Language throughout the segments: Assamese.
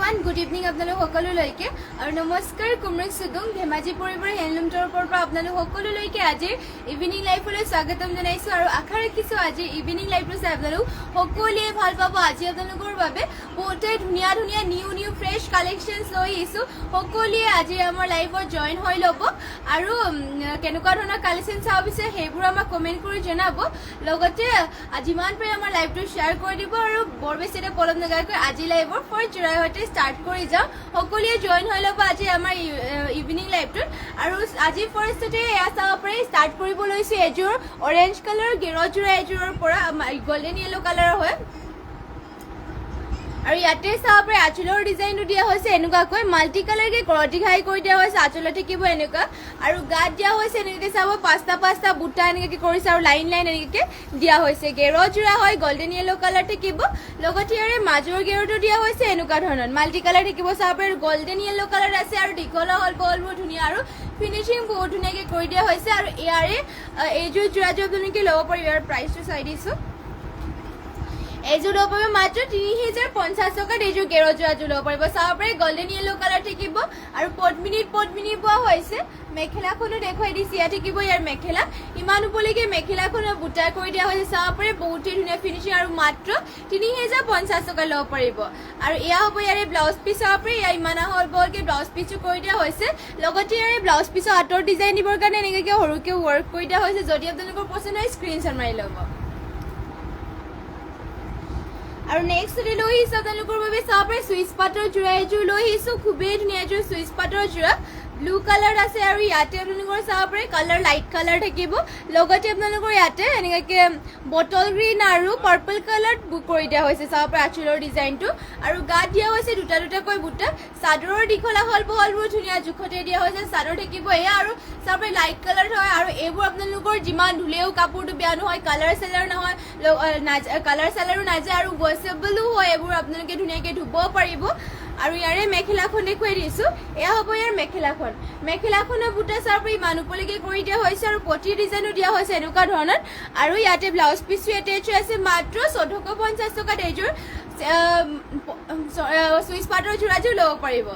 এভৰিৱান গুড ইভিনিং আপোনালোক সকলোলৈকে আৰু নমস্কাৰ কুমৰিক সুদুং ধেমাজি পৰিবাৰ হেণ্ডলুম তৰফৰ পৰা আপোনালোক সকলোলৈকে আজিৰ ইভিনিং লাইভলৈ স্বাগতম জনাইছো আৰু আশা ৰাখিছো আজিৰ ইভিনিং লাইভটো চাই আপোনালোক সকলোৱে ভাল পাব আজি আপোনালোকৰ বাবে বহুতে ধুনীয়া ধুনীয়া নিউ ফ্ৰেছ কালেকশ্যনছ লৈ আহিছো সকলোৱে আজি আমাৰ লাইভত জইন হৈ ল'ব আৰু কেনেকুৱা ধৰণৰ কালেকশ্যন চাব বিচাৰে সেইবোৰ আমাক কমেণ্ট কৰি জনাব লগতে যিমান পাৰে আমাৰ লাইভটো শ্বেয়াৰ কৰি দিব আৰু বৰ বেছি এটা পলম নকৰাকৈ আজি লাইভৰ ফাৰ্ষ্ট জোড়াৰ সৈতে ষ্টাৰ্ট কৰি যাওঁ সকলোৱে জইন হৈ ল'ব আজি আমাৰ ইভিনিং লাইভটোত আৰু আজি ফাৰ্ষ্টতে এয়া চাব পাৰি ষ্টাৰ্ট কৰিব লৈছোঁ এযোৰ অৰেঞ্জ কালাৰ গেৰুৱা যোৰা এযোৰৰ পৰা গল্ডেন য়েলো কালাৰৰ হয় আৰু ইয়াতে চাব পাৰি আঁচলৰ ডিজাইনটো দিয়া হৈছে এনেকুৱাকৈ মাল্টি কালাৰকে কৰতি ঘাই কৰি দিয়া হৈছে আঁচলত থাকিব এনেকুৱা আৰু গাত দিয়া হৈছে এনেকৈ চাব পাঁচটা বুটা এনেকৈ কৰিছে আৰু লাইন এনেকৈ দিয়া হৈছে গেৰুৱা যোৰা হয় গল্ডেন য়েলো কালাৰ থাকিব লগতে ইয়াৰে মাজৰ গেৰুটো দিয়া হৈছে এনেকুৱা ধৰণৰ মাল্টি কালাৰ থাকিব চাব পাৰি গল্ডেন য়েলো কালাৰ আছে আৰু দীঘলা হ'ল বলবোৰ ধুনীয়া আৰু ফিনিচিং বহুত ধুনীয়াকৈ কৰি দিয়া হৈছে আৰু ইয়াৰে এইযোৰ যোৰাযোৰ আপোনালোকে ল'ব পাৰিব ইয়াৰ প্ৰাইচটো চাই দিছোঁ এইযোৰ ল'ব পাৰিব মাত্ৰ ৩,০৫০ টকাত এইযোৰ গেৰুৱা যোৰাযোৰ ল'ব পাৰিব চাব পাৰি গল্ডেন য়েলো কালাৰ থাকিব আৰু পদ্মিনীত পোৱা হৈছে মেখেলাখনো দেখুৱাই দিছে ইয়াত থাকিব ইয়াৰ মেখেলা ইমান উপলৈকে মেখেলাখনৰ বুটা কৰি দিয়া হৈছে চাব পাৰি বহুতেই ধুনীয়া ফিনিচিং আৰু মাত্ৰ ৩,০৫০ টকা ল'ব পাৰিব আৰু এয়া হ'ব ইয়াৰে ব্লাউজ পিচ চাব পাৰি ইয়াৰ ইমান আহল বহলকৈ ব্লাউজ পিচো কৰি দিয়া হৈছে লগতে ইয়াৰে ব্লাউজ পিচৰ হাতৰ ডিজাইন দিবৰ কাৰণে এনেকৈ সৰুকৈ ৱৰ্ক কৰি দিয়া হৈছে যদি আপোনালোকৰ পচন্দ হয় স্ক্ৰীনশ্বট মাৰি ল'ব আৰু নেক্সট লৈ আহিছোঁ আপোনালোকৰ বাবে চাব পাৰি চুইচ পাটৰ যোৰা এযোৰ লৈ আহিছোঁ খুবেই ধুনীয়া এযোৰ চুইচ পাটৰ যোৰা ব্লু কালাৰ আছে আৰু ইয়াতে আপোনালোকৰ চাব পাৰি কালাৰ লাইট কালাৰ থাকিব লগতে আপোনালোকৰ ইয়াতে এনেকৈ বটল গ্ৰীণ আৰু পাৰ্পল কালাৰ কৰি দিয়া হৈছে চাব পাৰি আঁচলৰ ডিজাইনটো আৰু গাত দিয়া হৈছে দুটাকৈ বুটা চাদৰৰ দীঘলা হ'ল বহলবোৰ ধুনীয়া জোখতে দিয়া হৈছে চাদৰ থাকিব এয়া আৰু চাব পাৰি লাইট কালাৰ হয় আৰু এইবোৰ আপোনালোকৰ যিমান ধুলেও কাপোৰটো বেয়া নহয় কালাৰ চালাৰ নহয় কালাৰ চালাৰো নাযায় আৰু ৱাছেবলো হয় এইবোৰ আপোনালোকে ধুনীয়াকৈ ধুব পাৰিব আৰু ইয়াৰে মেখেলাখন দেখুৱাই দিছোঁ এয়া হ'ব ইয়াৰ মেখেলাখনৰ বুটা চাব পাৰি ইমান উপলৈকে কৰি দিয়া হৈছে আৰু পটি ডিজাইনো দিয়া হৈছে এনেকুৱা ধৰণৰ আৰু ইয়াতে ব্লাউজ পিচো এটেচ আছে মাত্ৰ ১৪৫০ টকাত এইযোৰ চুইচ পাটৰ যোৰাযোৰ ল'ব পাৰিব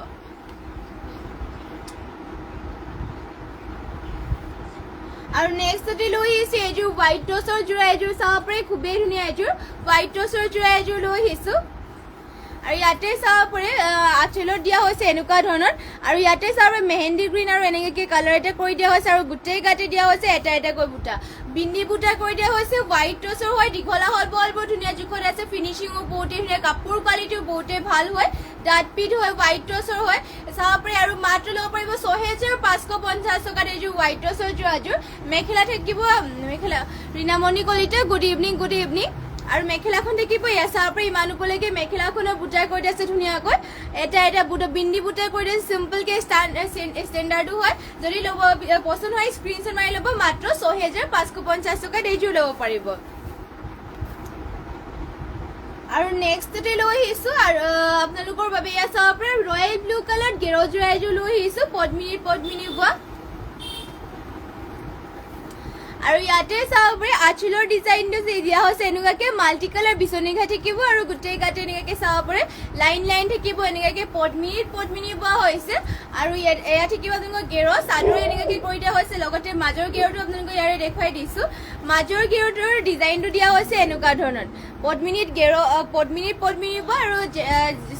আৰু নেক্সটতে লৈ আহিছোঁ এইযোৰ হোৱাইট টচৰ যোৰা এযোৰ চাব পাৰি খুবেই ধুনীয়া এযোৰ হোৱাইট টচৰ যোৰা এযোৰ লৈ আহিছোঁ আৰু ইয়াতে চাব পাৰি আঁচলত দিয়া হৈছে এনেকুৱা ধৰণৰ আৰু ইয়াতে চাব পাৰি মেহেন্দি গ্ৰীণ আৰু এনেকৈ কালাৰ এটা কৰি দিয়া হৈছে আৰু গোটেই গাতে দিয়া হৈছে এটাকৈ বুটা বিন্দি বুটা কৰি দিয়া হৈছে হোৱাইট টচৰ হয় দীঘলা হ'ল বলবোৰ ধুনীয়া জোখত আছে ফিনিচিঙো বহুতেই ধুনীয়া কাপোৰ কোৱালিটিও বহুতেই ভাল হয় ডাঠ পিঠ হয় হোৱাইট টচৰ হয় চাব পাৰি আৰু মাত্ৰ ল'ব পাৰিব ৬,৫৫০ টকাত এইযোৰ হোৱাইট টচৰ যোৰাযোৰ মেখেলা থাকিব মেখেলা ৰীণামণি কলিতা গুড ইভিনিং আৰু মেখেলাখন থাকিব এয়া চাব পাৰি ইমান উপলৈকে মেখেলাখনৰ বুটা কৰি দিছে ধুনীয়াকৈ এটা বুটা বিন্দি বুটা কৰি দিছে চিম্পলকৈ ষ্টেণ্ডাৰ্ডো হয় যদি ল'ব পচন্দ হয় স্ক্ৰীনশ্বট মাৰি ল'ব মাত্ৰ ৬,৫৫০ টকাত এইযোৰ ল'ব পাৰিব আৰু নেক্সটতে লৈ আহিছোঁ আৰু আপোনালোকৰ বাবে এয়া চাব পাৰি ৰয়েল ব্লু কালাৰ গেৰুৱা যোৰা এযোৰ লৈ আহিছোঁ পদ্মিনী বোৱা আৰু ইয়াতে চাব পাৰি আঁচলৰ ডিজাইনটো দিয়া হৈছে এনেকুৱাকৈ মাল্টি কালাৰ বিচনী ঘাই থাকিব আৰু গোটেই গাতে এনেকুৱাকৈ চাব পাৰি লাইন থাকিব এনেকুৱাকৈ পদ্মিনী বোৱা হৈছে আৰু এয়া থাকিব আপোনালোকৰ গেৰুৱা চাদৰ এনেকুৱাকৈ কৰি দিয়া হৈছে লগতে মাজৰ গেৰুটো আপোনালোকক ইয়াৰে দেখুৱাই দিছোঁ মাজৰ গেৰুটোৰ ডিজাইনটো দিয়া হৈছে এনেকুৱা ধৰণৰ পদ্মিনীত বোৱা আৰু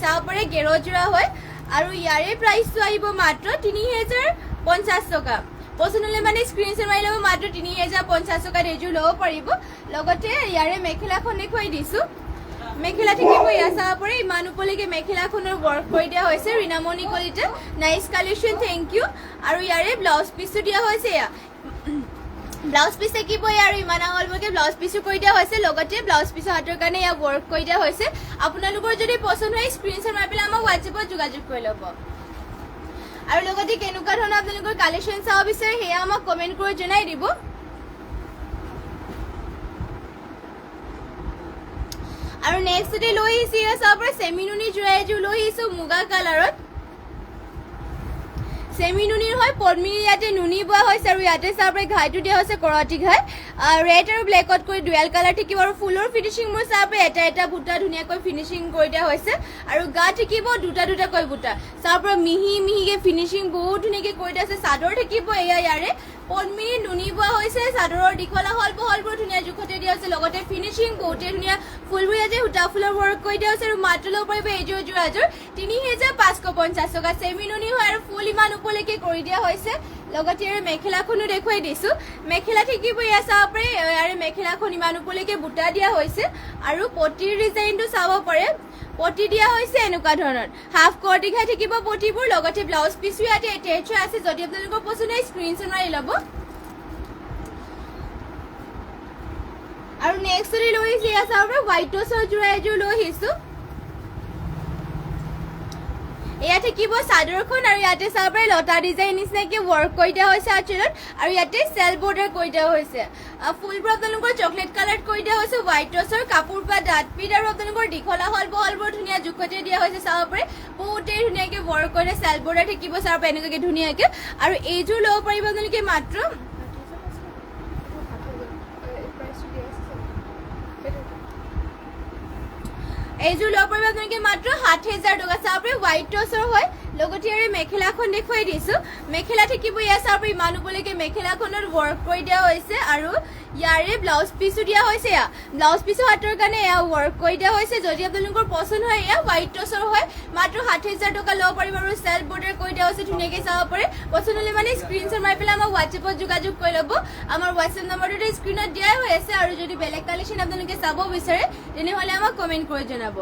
চাব পাৰি গেৰুৱা যোৰা হয় আৰু ইয়াৰে প্ৰাইচটো আহিব মাত্ৰ ৩,০৫০ টকা পচন্দ হ'লে মানে স্ক্ৰীনশ্বট মাৰি ল'ব মাত্ৰ ৩,০৫০ টকাত এইযোৰ ল'ব পাৰিব লগতে ইয়াৰে মেখেলাখন দেখুৱাই দিছোঁ মেখেলা থাকিব এয়া চাব পাৰি ইমান উপলৈকে মেখেলাখনৰ ৱৰ্ক কৰি দিয়া হৈছে Rinamoni Kalita nice collection thank you আৰু ইয়াৰে ব্লাউজ পিচো দিয়া হৈছে এয়া ব্লাউজ পিচ থাকিব আৰু ইমান আহলকৈ ব্লাউজ পিচো কৰি দিয়া হৈছে লগতে ব্লাউজ পিচৰ হাতৰ কাৰণে এয়া ৱৰ্ক কৰি দিয়া হৈছে আপোনালোকৰ যদি পচন্দ হয় স্ক্ৰীনশ্বট মাৰি পেলাই আমাক হোৱাটছএপত যোগাযোগ কৰি ল'ব আৰু লগতে কেনেকুৱা ধৰণৰ আপোনালোকৰ কালেকশ্যন চাব বিচাৰে সেয়া আমাক কমেণ্ট কৰি জনাই দিব আৰু নেক্সটতে লৈ আহিছোঁ চাব পাৰি চেমিনুনি যোৰা এযোৰ লৈ আহিছোঁ মুগা কালাৰত সেমি নুনিৰ হয় পদ্মিনী ইয়াতে নুনি বোৱা হৈছে আৰু ইয়াতে চাপৰে ঘাইটো দিয়া হৈছে কৰতি ঘাই ৰেড আৰু ব্লেকত কৰি ডুৱেল কালাৰ থাকিব আৰু ফুলৰ ফিনিশিং মোৰ চাপৰে এটা এটা বুটা ধুনীয়াকৈ ফিনিশিং কৰি দিয়া হৈছে আৰু গা থাকিব দুটা দুটা কৈ বুটা চাপৰে মিহি মিহিকে ফিনিশিং বহুত ধুনীয়াকৈ কৰি দিয়া আছে চাদৰ থাকিব এয়া ইয়াৰে পদ্মিনী নুনি বোৱা হৈছে চাদৰৰ দীঘলা হল বহলবোৰ ধুনীয়া জোখতে দিয়া হৈছে লগতে ফিনিশিং বহুতে ধুনীয়া ফুলবোৰ ইয়াতে সূতা ফুলৰ ৱৰ্ক কৰি দিয়া হৈছে আৰু মাত্ৰ ল'ব পাৰিব এইযোৰ যোৰাযোৰ ৩৫৫০ টকা চেমি নুনি হয় আৰু ফুল ইমান ওপৰলৈকে কৰি দিয়া হৈছে লগতে ইয়াৰে মেখেলাখনো দেখুৱাই দিছো মেখেলা থাকিব এয়া চাপৰে ইয়াৰে মেখেলাখন ইমান ওপৰলৈকে বুটা দিয়া হৈছে আৰু পটিৰ ডিজাইনটো চাব পাৰে পটি দিয়া হৈছে এনেকুৱা ধৰণৰ হাফ কৰ্টি খাই থাকিব পটিবোৰ লগতে ব্লাউজ পিছো ইয়াতে এটেচ আছে যদি আপোনালোকৰ পছন্দ হয় স্ক্ৰীনশ্বট মাৰি ল'ব আৰু নেক্সট লৈ এয়া চাব হোৱাইট টছৰ যোৰা এযোৰ লৈ আহিছো এয়া থাকিব চাদৰখন আৰু ইয়াতে চাব পাৰে লতা ডিজাইন নিচিনাকে ৱৰ্ক কৰি দিয়া হৈছে আঁচলত আৰু ইয়াতে চেল বৰ্ডাৰ কৰি দিয়া হৈছে ফুলবোৰ আপোনালোকৰ চকলেট কালাৰ কৰি দিয়া হৈছে হোৱাইট টছৰ কাপোৰ বা ডাঠ পিঠ আৰু আপোনালোকৰ দীঘলা হল বহলবোৰ ধুনীয়া জোখতে দিয়া হৈছে চাব পাৰে বহুতেই ধুনীয়াকে ৱৰ্ক কৰি চেল বৰ্ডাৰ থাকিব চাব পাৰে এনেকুৱাকে ধুনীয়াকে আৰু এইযোৰ ল'ব পাৰিব আপোনালোকে মাত্ৰ এইযোৰ ল'ব পাৰিব আপোনালোকে মাত্ৰ ৭০০০ টকা চাপৰে হোৱাইট টছৰ হয় লগতে ইয়াৰে মেখেলাখন দেখুৱাই দিছো মেখেলা থাকিব ইয়াৰ চাপৰে ইমান ওপৰলৈকে মেখেলাখনত ৱৰ্ক কৰি দিয়া হৈছে আৰু ইয়াৰে ব্লাউজ পিছো দিয়া হৈছে এয়া ব্লাউজ পিছো হাতৰ কাৰণে এয়া ৱৰ্ক কৰি দিয়া হৈছে যদি আপোনালোকৰ পছন্দ হয় এয়া হোৱাইট টছৰ হয় মাত্ৰ ৬০০০০ টকা ল'ব পাৰিব আৰু চেল্ফ বৰ্ডাৰ কৰি দিয়া হৈছে ধুনীয়াকৈ চাব পাৰে পছন্দ হ'লে মানে স্ক্ৰীনশ্বট মাৰি পেলাই আমাৰ হোৱাটছএপত যোগাযোগ কৰি ল'ব আমাৰ হোৱাটছএপ নম্বৰটো স্ক্ৰীনত দিয়াই হৈ আছে আৰু যদি বেলেগ কালেকশ্যন আপোনালোকে চাব বিচাৰে তেনেহ'লে আমাক কমেণ্ট কৰি জনাব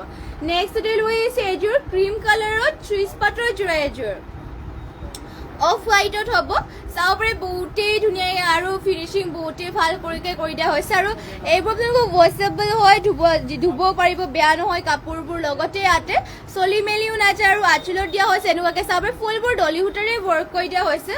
নেক্সট লৈ আহিছে এযোৰ ক্ৰীম কালাৰত ৩০ পাটৰ যোৰা এযোৰ অফ হোৱাইটত হ'ব চাব পাৰে বহুতেই ধুনীয়া আৰু ফিনিচিং বহুতেই ভাল কৰি দিয়া হৈছে আৰু এইবোৰ আপোনালোকক ৱাশ্বেবল হয় ধুব পাৰিব বেয়া নহয় কাপোৰবোৰ লগতে ইয়াতে চলি মেলিও নাযায় আৰু আঁচলত দিয়া হৈছে এনেকুৱাকৈ চাব পাৰে ফুলবোৰ ডলি সূতাৰে ৱৰ্ক কৰি দিয়া হৈছে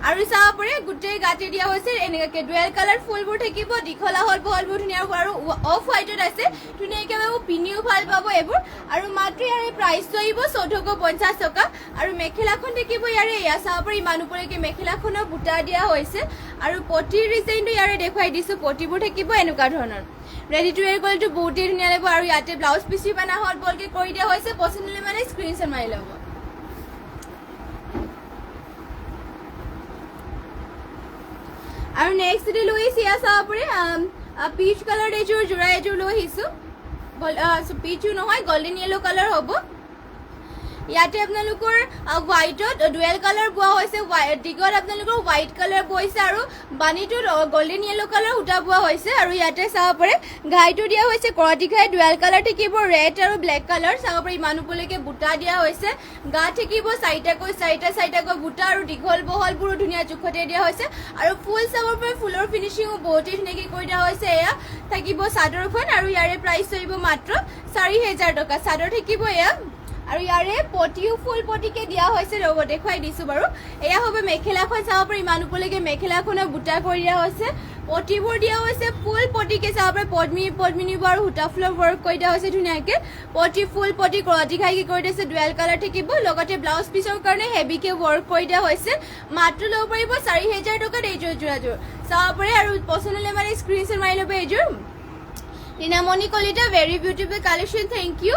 আৰু চাব পাৰে গোটেই গাঁঠি দিয়া হৈছে এনেকুৱাকৈ ডুৱেল কালাৰ ফুলবোৰ থাকিব দীঘলা হল বহলবোৰ ধুনীয়া আৰু অফ হোৱাইটত আছে ধুনীয়াকৈ পাব পিন্ধিও ভাল পাব এইবোৰ আৰু মাত্ৰ ইয়াৰে প্ৰাইচটো আহিব ১৪৫০ টকা আৰু মেখেলাখন থাকিব ইয়াৰে এয়া চাব পাৰে ইমান ওপৰলৈকে মেখেলাখনৰ বুটা দিয়া হৈছে আৰু পটিৰ ডিজাইনটো ইয়াৰে দেখুৱাই দিছো পটিবোৰ থাকিব এনেকুৱা ধৰণৰ ৰেডি টু ৱেৰ কৰিলেতো বহুতেই ধুনীয়া লাগিব আৰু ইয়াতে ব্লাউজ পিচি বানা হল বলকৈ কৰি দিয়া হৈছে পচন্দ হ'লে মানে স্ক্ৰীনশ্বট মাৰি ল'ব আৰু নেক্সট লৈ আহিছে এয়া চাব পাৰে পিচ কালাৰ এযোৰ যোৰা এযোৰ লৈ আহিছো পিচো নহয় গল্ডেন য়েলো কালাৰ হ'ব ইয়াতে আপোনালোকৰ হোৱাইটত ডুৱেল কালাৰ বোৱা হৈছে দীঘল আপোনালোকৰ হোৱাইট কালাৰ বৈছে আৰু বানীটোত গল্ডেন য়েলো কালাৰ সূতা বোৱা হৈছে আৰু ইয়াতে চাব পাৰে ঘাইটো দিয়া হৈছে কৰতি ঘাই ডুৱেল কালাৰ থাকিব ৰেড আৰু ব্লেক কালাৰ চাব পাৰে ইমান ওপৰলৈকে বুটা দিয়া হৈছে গা থাকিব চাৰিটাকৈ বুটা আৰু দীঘল বহলবোৰো ধুনীয়া জোখতে দিয়া হৈছে আৰু ফুল চাব পাৰে ফুলৰ ফিনিচিঙো বহুতেই ধুনীয়াকৈ কৰি দিয়া হৈছে এয়া থাকিব চাদৰখন আৰু ইয়াৰে প্ৰাইচ আহিব মাত্ৰ ৪০০০০ টকা চাদৰ থাকিব এয়া আৰু ইয়াৰে পটিও ফুল পটিকে দিয়া হৈছে ৰ'ব দেখুৱাই দিছো বাৰু এয়া হ'ব মেখেলাখন চাব পাৰে ইমান ওপৰলৈকে মেখেলাখনৰ বুটা কৰি দিয়া হৈছে পটিবোৰ দিয়া হৈছে ফুল পটিকে চাব পাৰে পদ্মিনীবোৰ আৰু সূতা ফুলৰ ৱৰ্ক কৰি দিয়া হৈছে ধুনীয়াকৈ পটি ফুল পটি কৰতি খাইকে কৰি দিছে ডুৱেল কালাৰ থাকিব লগতে ব্লাউজ পিচৰ কাৰণে হেভিকে ৱৰ্ক কৰি দিয়া হৈছে মাত্ৰ ল'ব পাৰিব ৪০০০০ টকাত এইযোৰ যোৰাযোৰ চাব পাৰে আৰু পচন্দ হ'লে মানে স্ক্ৰীনশ্বট মাৰি ল'ব এইযোৰ Rinamoni Kalita very beautiful collection thank you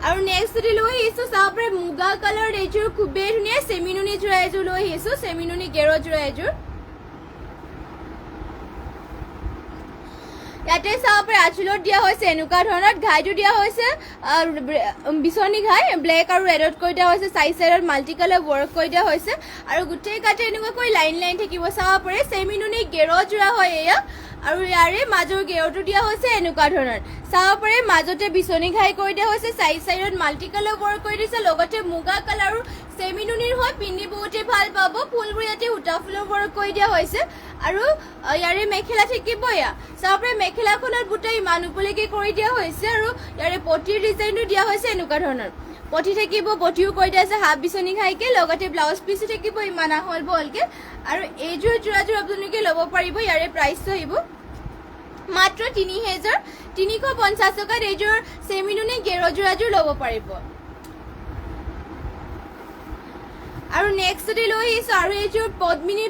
আৰু নেক্সট লৈ আহিছো চাব পাৰে মুগা কালাৰ এযোৰ খুবেই ধুনীয়া চেমিনুনি যোৰা এযোৰ লৈ আহিছো চেমিনুনি গেৰ যোৰা এযোৰ ইয়াতে চাব পাৰে আঁচলত দিয়া হৈছে এনেকুৱা ধৰণৰ ঘাইটো দিয়া হৈছে বিচনী ঘাই ব্লেক আৰু ৰেডত কৰি দিয়া হৈছে চাইডত মাল্টি কালাৰ ৱৰ্ক কৰি দিয়া হৈছে আৰু গোটেই গাতে এনেকুৱাকৈ লাইন থাকিব চাব পাৰে চেমিনুনি গেৰ যোৰা হয় এয়া আৰু ইয়াৰে মাজৰ গেৰটো দিয়া হৈছে এনেকুৱা ধৰণৰ চাব পাৰে মাজতে বিচনী ঘাই কৰি দিয়া হৈছে চাইডত মাল্টি কালাৰ ৱৰ্ক কৰি দিছে লগতে মুগা কালাৰ আৰু চেমিনুনিৰ হয় পিন্ধি বহুতে ভাল পাব ফুলবোৰ ইয়াতে সূতা ফুলৰ ৱৰ্ক কৰি দিয়া হৈছে আৰু ইয়াৰে মেখেলা থাকিব এয়া চাব পাৰে মেখেলাখনত বুটা ইমান ওপৰলৈকে কৰি দিয়া হৈছে আৰু ইয়াৰে পটিৰ ডিজাইনটো দিয়া হৈছে এনেকুৱা ধৰণৰ পটি থাকিব পটিও কৰি দিয়া আছে হাফ বিচনী ঘাইকে লগতে ব্লাউজ পিচো থাকিব ইমান আহল বহলকে আৰু এইযোৰ যোৰাযোৰ আপোনালোকে ল'ব পাৰিব ইয়াৰে প্ৰাইচটো আহিব মাত্ৰ ৩,৩৫০ টকাত এইযোৰ চেমিনুনি গেৰযোৰাযোৰ ল'ব পাৰিব। আৰু নেক্সট লৈ আহিছো আৰু এইযোৰ পদ্মিনী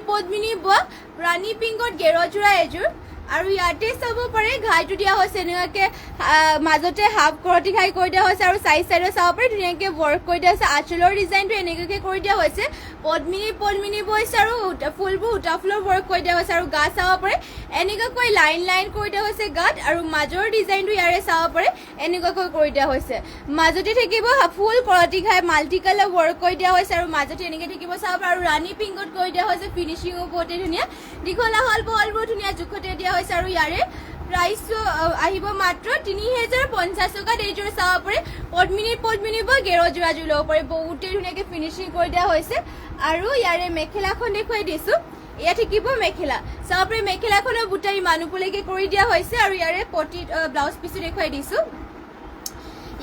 বোৱা ৰাণী পিংকত গেৰযোৰা এইযোৰ। আৰু ইয়াতে চাব পাৰে ঘাইটো দিয়া হৈছে এনেকুৱাকে মাজতে হাফ কৰতি ঘাই কৰি দিয়া হৈছে আৰু চাইডে চাব পাৰে ধুনীয়াকে ৱৰ্ক কৰি দিয়া হৈছে। আঁচলৰ ডিজাইনটো এনেকুৱাকে কৰি দিয়া হৈছে পদ্মিনী বৈছে আৰু ফুলবোৰ সূতা ফুলৰ ৱৰ্ক কৰি দিয়া হৈছে। আৰু গা চাব পাৰে এনেকুৱাকৈ লাইন কৰি দিয়া হৈছে গাত। আৰু মাজৰ ডিজাইনটো ইয়াৰে চাব পাৰে এনেকুৱাকৈ কৰি দিয়া হৈছে। মাজতে থাকিব ফুল কৰতি ঘাই মাল্টি কালাৰ ৱৰ্ক কৰি দিয়া হৈছে আৰু মাজতে এনেকে থাকিব চাব পাৰে। আৰু ৰাণী পিংকত কৰি দিয়া হৈছে ফিনিচিঙো বহুতে ধুনীয়া, দীঘলা হল বহলবোৰ ধুনীয়া জোখতে দিয়া হৈছে। আৰু ইয়াৰে প্ৰাইচটো আহিব মাত্ৰ ৩,০৫০ টকাত এইযোৰ চাব পাৰে পদ্মিনী বা গেৰযোৰাযোৰ ল'ব পাৰে। বহুতেই ধুনীয়াকে ফিনিচিং কৰি দিয়া হৈছে। আৰু ইয়াৰে মেখেলাখন দেখুৱাই দিছো, ইয়াত থাকিব মেখেলা চাব পাৰে মেখেলাখনৰ বুটাই মানুহলৈকে কৰি দিয়া হৈছে। আৰু ইয়াৰে ব্লাউজ পিচটো দেখুৱাই দিছো,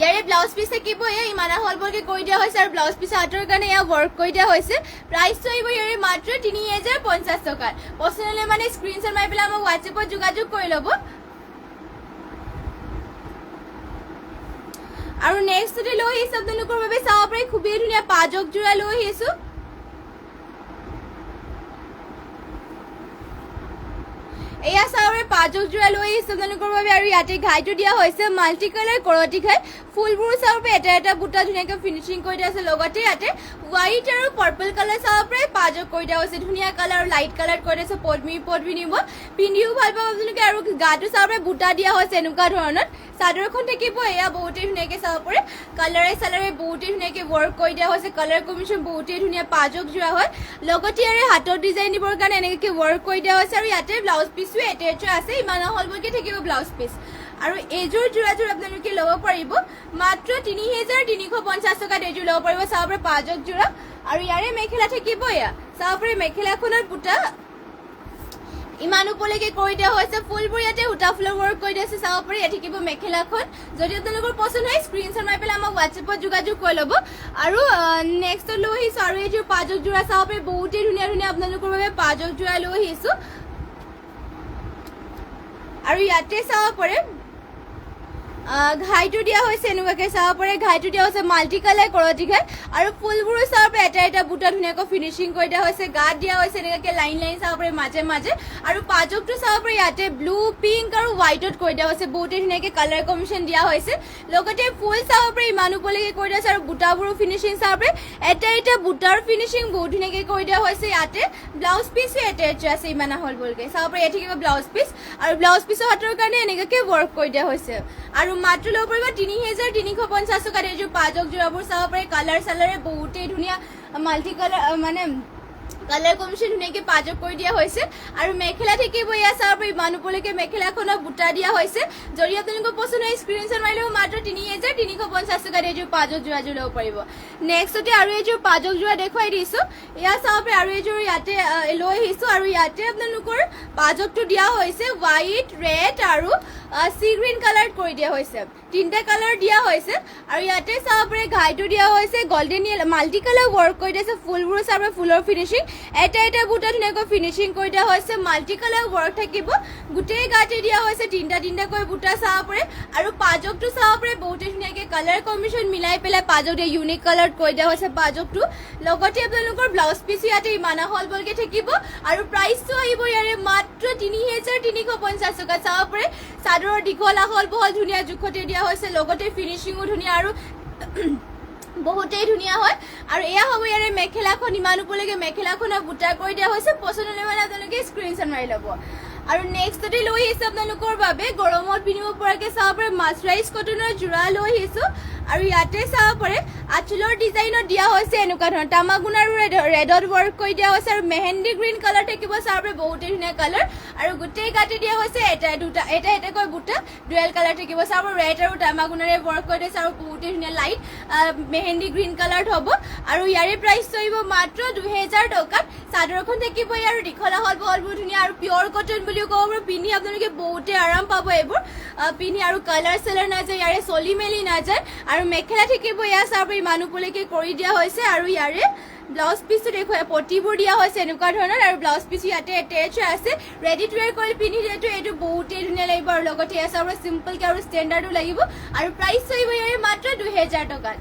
ইয়াৰে ব্লাউজ পিচ থাকিব এয়া ইমানা হলবৰকে কৰি দিয়া হৈছে আৰু ব্লাউজ পিচ হাতৰ কাৰণে এয়া ৱৰ্ক কৰি দিয়া হৈছে। প্ৰাইচটো আহিব ইয়াৰে মাত্ৰ ৩,০৫০ টকাত। পচন্দ হ'লে মানে স্ক্ৰীনশ্বট মাৰি পেলাই আমাক হোৱাটছএপত যোগাযোগ কৰি ল'ব। আৰু নেক্সটতে লৈ আহিছো আপোনালোকৰ বাবে চাব পাৰে খুবেই ধুনীয়া পাজক যোৰা লৈ আহিছো। এয়া চাবৰে পাজক যোৰা লৈ আহিছো আপোনালোকৰ বাবে। আৰু ইয়াতে ঘাইটো দিয়া হৈছে মাল্টি কালাৰ কৰতি ঘাই, ফুলবোৰ চাব এটা বুটা ধুনীয়াকৈ ফিনিচিং কৰি দিয়া আছে। লগতে ইয়াতে হোৱাইট আৰু পাৰ্পল কালাৰ চাব পাৰে পাজক কৰি দিয়া হৈছে, ধুনীয়া কালাৰ আৰু লাইট কালাৰ কৰি দিছে। পদ্মিনী পিন্ধিও ভাল পাব আপোনালোকে। আৰু গাটো চাব পাৰে বুটা দিয়া হৈছে এনেকুৱা ধৰণৰ। চাদৰখন থাকিব এয়া বহুতেই ধুনীয়াকে চাব পাৰে কালাৰে বহুতেই ধুনীয়াকে ৱৰ্ক কৰি দিয়া হৈছে। কালাৰ কম্বিনেশ্যন বহুতেই ধুনীয়া পাজক যোৰা হয়। লগতে ইয়াৰে হাতৰ ডিজাইন দিবৰ কাৰণে এনেকে ৱৰ্ক কৰি দিয়া হৈছে। আৰু ইয়াতে ব্লাউজ পিচো এটেচ আছে, ইমান হলবৰকে থাকিব ব্লাউজ পিচ। আৰু এইযোৰ যোৰাযোৰ আপোনালোকে ল'ব পাৰিব মাত্ৰ ৩,৩৫০ টকাত এইযোৰ ল'ব পাৰিব চাব পাৰে পাজক যোৰা। আৰু ইয়াৰে মেখেলা থাকিব এয়া চাব পাৰে মেখেলাখনৰ বুটা ইমান ওপৰলৈকে কৰি দিয়া হৈছে। ফুলবোৰ ইয়াতে সূতা ফুলৰ ৱৰ্ক কৰি দিয়া আছে চাব পাৰে। ইয়াত থাকিব মেখেলাখন, যদি আপোনালোকৰ পচন্দ হয় স্ক্ৰীনশ্বট মাৰি পেলাই আমাক হোৱাটছএপত যোগাযোগ কৰি ল'ব। আৰু নেক্সট লৈ আহিছো আৰু এইযোৰ পাজক যোৰা চাব পাৰে বহুতেই ধুনীয়া আপোনালোকৰ বাবে পাজক যোৰা লৈ আহিছো। আৰু ইয়াতে চাব পাৰে ঘাইটো দিয়া হৈছে এনেকুৱাকে চাব পাৰে ঘাইটো দিয়া হৈছে মাল্টি কালাৰ কৰতি ঘাই। আৰু ফুলবোৰো চাব পাৰে এটা বুটা ধুনীয়াকৈ ফিনিচিং কৰি দিয়া হৈছে। গাত দিয়া হৈছে এনেকুৱাকে লাইন চাব পাৰে মাজে। আৰু পাজকটো চাব পাৰে ইয়াতে ব্লু পিংক আৰু হোৱাইটত কৰি দিয়া হৈছে, বহুতেই ধুনীয়াকে কালাৰ কম্বিনেশ্যন দিয়া হৈছে। লগতে ফুল চাব পাৰে ইমান ওপৰলৈকে কৰি দিয়া হৈছে। আৰু বুটাবোৰো ফিনিচিং চাব পাৰে এটা বুটাৰ ফিনিচিং বহুত ধুনীয়াকে কৰি দিয়া হৈছে। ইয়াতে ব্লাউজ পিচো এটেচ আছে ইমান হলবৰকে চাব পাৰে। ইয়াত থাকিব ব্লাউজ পিচ আৰু ব্লাউজ পিচৰ হাতৰ কাৰণে এনেকুৱাকে ৱৰ্ক কৰি দিয়া হৈছে। আৰু মাত্ৰ ল'ব পাৰিব ৩,৩৫০ টকাত এইযোৰ পাজক যোৰাবোৰ চাব পাৰে কালাৰে বহুতেই ধুনীয়া মাল্টি কালাৰ মানে কালাৰ কম্বিনেশ্যন ধুনীয়াকে পাজক কৰি দিয়া হৈছে। আৰু মেখেলা থাকিব এয়া চাব পাৰে ইমান ওপৰলৈকে মেখেলাখনত বুটা দিয়া হৈছে। যদি আপোনালোকৰ পচন্দ হয় স্ক্ৰীনশ্বট মাৰি ল'ব মাত্ৰ ৩,৩৫০ টকাত এইযোৰ পাজক যোৰাযোৰ ল'ব পাৰিব। নেক্সটতে আৰু এইযোৰ পাজক যোৰা দেখুৱাই দিছো, এয়া চাব পাৰে আৰু এইযোৰ ইয়াতে লৈ আহিছো। আৰু ইয়াতে আপোনালোকৰ পাজকটো দিয়া হৈছে হোৱাইট ৰেড আৰু সি গ্ৰীণ কালাৰ কৰি দিয়া হৈছে, তিনিটা কালাৰ দিয়া হৈছে। আৰু ইয়াতে চাব পাৰে ঘাইটো দিয়া হৈছে গল্ডেন মাল্টি কালাৰ ৱৰ্ক কৰি দিছে। ফুলবোৰ চাব পাৰে ফুলৰ ফিনিচিং এটা বুটা ধুনীয়াকৈ ফিনিচিং কৰি দিয়া হৈছে। মাল্টি কালাৰ ৱৰ্ক থাকিব গোটেই গাতে দিয়া হৈছে তিনিটাকৈ বুটা চাব পাৰে। আৰু পাজকটো চাব পাৰে বহুতেই ধুনীয়াকে কালাৰ কম্বিনেশ্যন মিলাই পেলাই পাজক দিয়া ইউনিক কালাৰত কৰি দিয়া হৈছে পাজকটো। লগতে আপোনালোকৰ ব্লাউজ পিচ ইয়াতে ইমানা হলবৰকে থাকিব। আৰু প্ৰাইচটো আহিব ইয়াৰে মাত্ৰ ৩,৩৫০ টকা চাব পাৰে। চাদৰৰ দীঘল আহল বহল ধুনীয়া জোখতে দিয়া হৈছে, লগতে ফিনিচিঙো ধুনীয়া আৰু বহুতেই ধুনীয়া হয়। আৰু এয়া হ'ব ইয়াৰে মেখেলাখন, ইমান ওপৰলৈকে মেখেলাখনৰ বুটা কৰি দিয়া হৈছে। পচন্দ হ'লে মানে আপোনালোকে স্ক্ৰীনশ্বট মাৰি ল'ব। আৰু নেক্সটতে লৈ আহিছো আপোনালোকৰ বাবে গৰমত পিন্ধিব পৰাকে চাব পাৰে মাছৰাইজ কটনৰ যোৰা লৈ আহিছো। আৰু ইয়াতে চাব পাৰে আঁচলৰ ডিজাইনত দিয়া হৈছে এনেকুৱা ধৰণৰ তামাগুণ আৰু ৰেডত ৱৰ্ক কৰি দিয়া হৈছে। আৰু মেহেন্দি গ্ৰীণ কালাৰ থাকিব চাব পাৰে বহুতেই ধুনীয়া কালাৰ। আৰু গোটেই গাতে দিয়া হৈছে এটাকৈ বুটা ডুৱেল কালাৰ থাকিব চাব ৰেড আৰু তামাগুণেৰে ৱৰ্ক কৰি দিছে। আৰু বহুতেই ধুনীয়া লাইট মেহেন্দি গ্ৰীণ কালাৰ হ'ব। আৰু ইয়াৰে প্ৰাইচটো আহিব মাত্ৰ ২,০০০ টকাত। চাদৰখন থাকিব আৰু দীঘলা হলবোৰ ধুনীয়া আৰু পিয়ৰ কটন বুলিও ক'ব পাৰোঁ। পিন্ধি আপোনালোকে বহুতেই আৰাম পাব এইবোৰ পিন্ধি। আৰু কালাৰ চালাৰ নাযায়, ইয়াৰে চলি মেলি নাযায়। আৰু মেখেলা থাকিব এয়া চাব ইমান ওপৰলৈকে কৰি দিয়া হৈছে। আৰু ইয়াৰে ব্লাউজ পিচটো দেখুৱাই পটিবোৰ দিয়া হৈছে এনেকুৱা ধৰণৰ আৰু ব্লাউজ পিচ ইয়াতে এটেচ আছে ৰেডি টু ৱেৰ কৰি পিন্ধি দিলেতো এইটো বহুতেই ধুনীয়া লাগিব আৰু লগতে আছে আৰু চিম্পলকৈ আৰু ষ্টেণ্ডাৰ্ডো লাগিব আৰু প্ৰাইচ চলিব ইয়াৰে মাত্ৰ 2000 টকাত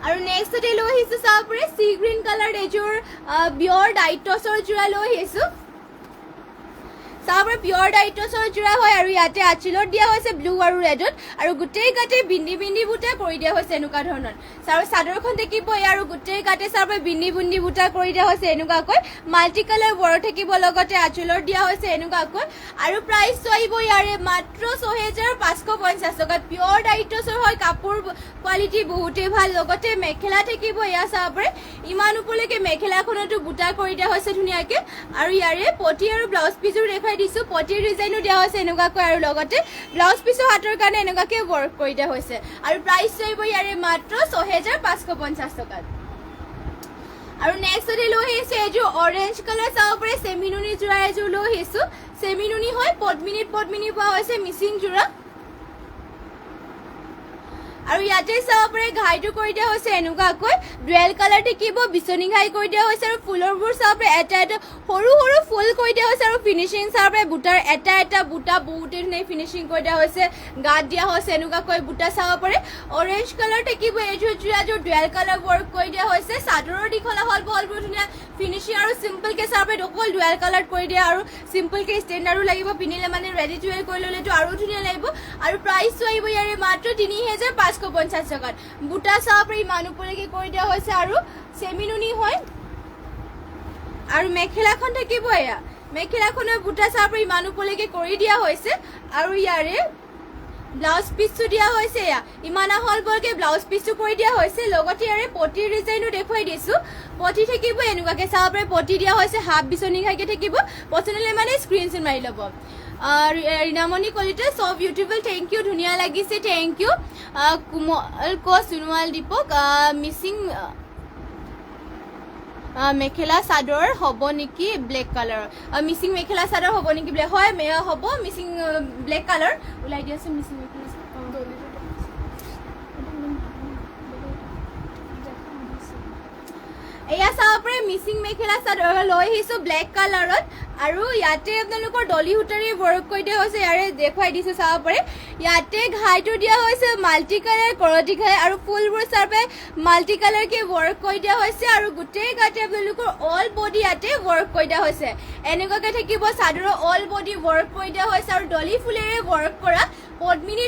আৰু নেক্সটতে লৈ আহিছোঁ চাব পাৰে সি গ্ৰীণ কালাৰ এযোৰ পিয়ৰ ডাইটছৰ যোৰা লৈ আহিছোঁ চাব পিয়ৰ ডাইটছৰ যোৰা হয় আৰু ইয়াতে আঁচলত দিয়া হৈছে ব্লু আৰু ৰেডত আৰু গোটেই গাতে বিন্দি বিন্দি বুটা কৰি দিয়া হৈছে এনেকুৱা ধৰণৰ চাব চাদৰখন দেখিব আৰু গোটেই গাতে চাব বিন্দি বিন্দি বুটা কৰি দিয়া হৈছে এনেকুৱাকৈ মাল্টি কালাৰ ৱৰ্ক থাকিব লগতে আঁচলত দিয়া হৈছে এনেকুৱাকৈ আৰু প্ৰাইচ আহিব ইয়াৰে মাত্ৰ 6550 টকাত পিয়ৰ ডাইটছৰ হয় কাপোৰ কোৱালিটি বহুতেই ভাল লগতে মেখেলা থাকিব এয়া চাব পাৰে ইমান ওপৰলৈকে মেখেলাখনতো বুটা কৰি দিয়া হৈছে ধুনীয়াকৈ আৰু ইয়াৰে পটি আৰু ব্লাউজ পিচো দেখাই দিছো পটিৰ ডিজাইনো দিয়া হৈছে এনেকুৱাকৈ আৰু লগতে ব্লাউজ পিচৰ হাতৰ কাৰণে এনেকুৱাকৈ ৱৰ্ক কৰি দিয়া হৈছে আৰু প্ৰাইচ আহিব ইয়াৰে মাত্ৰ 6550 টকাত আৰু নেক্সটতে লৈ আহিছো এযোৰ অৰেঞ্জ কালাৰ চাব পাৰে চেমিনুনি যোৰা এযোৰ লৈ আহিছো চেমিনুনি হয় পদ্মিনী পোৱা হৈছে মিচিং যোৰা আৰু ইয়াতে চাব পাৰে ঘাইটো কৰি দিয়া হৈছে এনেকুৱাকৈ ডুৱেল কালাৰ থাকিব বিচনী ঘাই কৰি দিয়া হৈছে আৰু ফুলৰবোৰ চাব পাৰে এটা এটা সৰু সৰু ফুল কৰি দিয়া হৈছে আৰু ফিনিচিং চাব পাৰে বুটাৰ এটা এটা বুটা বহুতেই ধুনীয়া ফিনিচিং কৰি দিয়া হৈছে গাত দিয়া হৈছে এনেকুৱাকৈ বুটা চাব পাৰে অৰেঞ্জ কালাৰ থাকিব এইযোৰ যোৰাযোৰ ডুৱেল কালাৰ ৱৰ্ক কৰি দিয়া হৈছে চাদৰৰ দীঘলা হল বহলবোৰ ধুনীয়া ফিনিচিং আৰু চিম্পলকৈ চাব পাৰে অকল ডুৱেল কালাৰ কৰি দিয়া আৰু চিম্পলকৈ ষ্টেণ্ডাৰ্ডো লাগিব পিন্ধিলে মানে ৰেডি টু ৱেৰ কৰি ল'লেতো আৰু ধুনীয়া লাগিব আৰু প্ৰাইচটো আহিব ইয়াৰে মাত্ৰ 3550 টকাত বুটা চাব পাৰে ইমান ওপৰলৈকে কৰি দিয়া হৈছে আৰু চেমিনুনি হয় আৰু মেখেলাখন থাকিব এয়া মেখেলাখনৰ বুটা চাব পাৰে ইমান ওপৰলৈকে কৰি দিয়া হৈছে আৰু ইয়াৰে ব্লাউজ পিচটো দিয়া হৈছে এয়া ইমান আহল বলকে ব্লাউজ পিচটো কৰি দিয়া হৈছে লগতে ইয়াৰে পটিৰ ডিজাইনো দেখুৱাই দিছো পটি থাকিব এনেকুৱাকে চাব পাৰে পটি দিয়া হৈছে হাফ বিচনী ঘাইকে থাকিব পচন্দ মানে স্ক্ৰীনশ্বট মাৰি ল'ব ৰীনামণি কলিতা সব ইউটিউবল থেংক ইউ ধুনীয়া লাগিছে থেংক ইউ কোমল সোণোৱাল দীপক মিচিং মেখেলা চাদৰ হ'ব নেকি ব্লেক কালাৰ মিচিং মেখেলা চাদৰ হ'ব নেকি ব্লেক হয় হ'ব মিচিং ব্লেক কালাৰ ওলাই দিয়াচোন মিচিং মেখেলা এয়া চাব পাৰে মিচিং মেখেলা চাদৰ লৈ আহিছোঁ ব্লেক কালাৰত আৰু ইয়াতে আপোনালোকৰ ডলি সূতাৰে ৱৰ্ক কৰি দিয়া হৈছে ইয়াৰে দেখুৱাই দিছোঁ চাব পাৰে ইয়াতে ঘাইটো দিয়া হৈছে মাল্টি কালাৰ কৰতি ঘাই আৰু ফুলবোৰ চাব পাৰে মাল্টি কালাৰকে ৱৰ্ক কৰি দিয়া হৈছে আৰু গোটেই গাতে আপোনালোকৰ অল বডি ইয়াতে ৱৰ্ক কৰি দিয়া হৈছে এনেকুৱাকৈ থাকিব চাদৰৰ অল বডি ৱৰ্ক কৰি দিয়া হৈছে আৰু ডলি ফুলেৰে ৱৰ্ক কৰা পদ্মিনী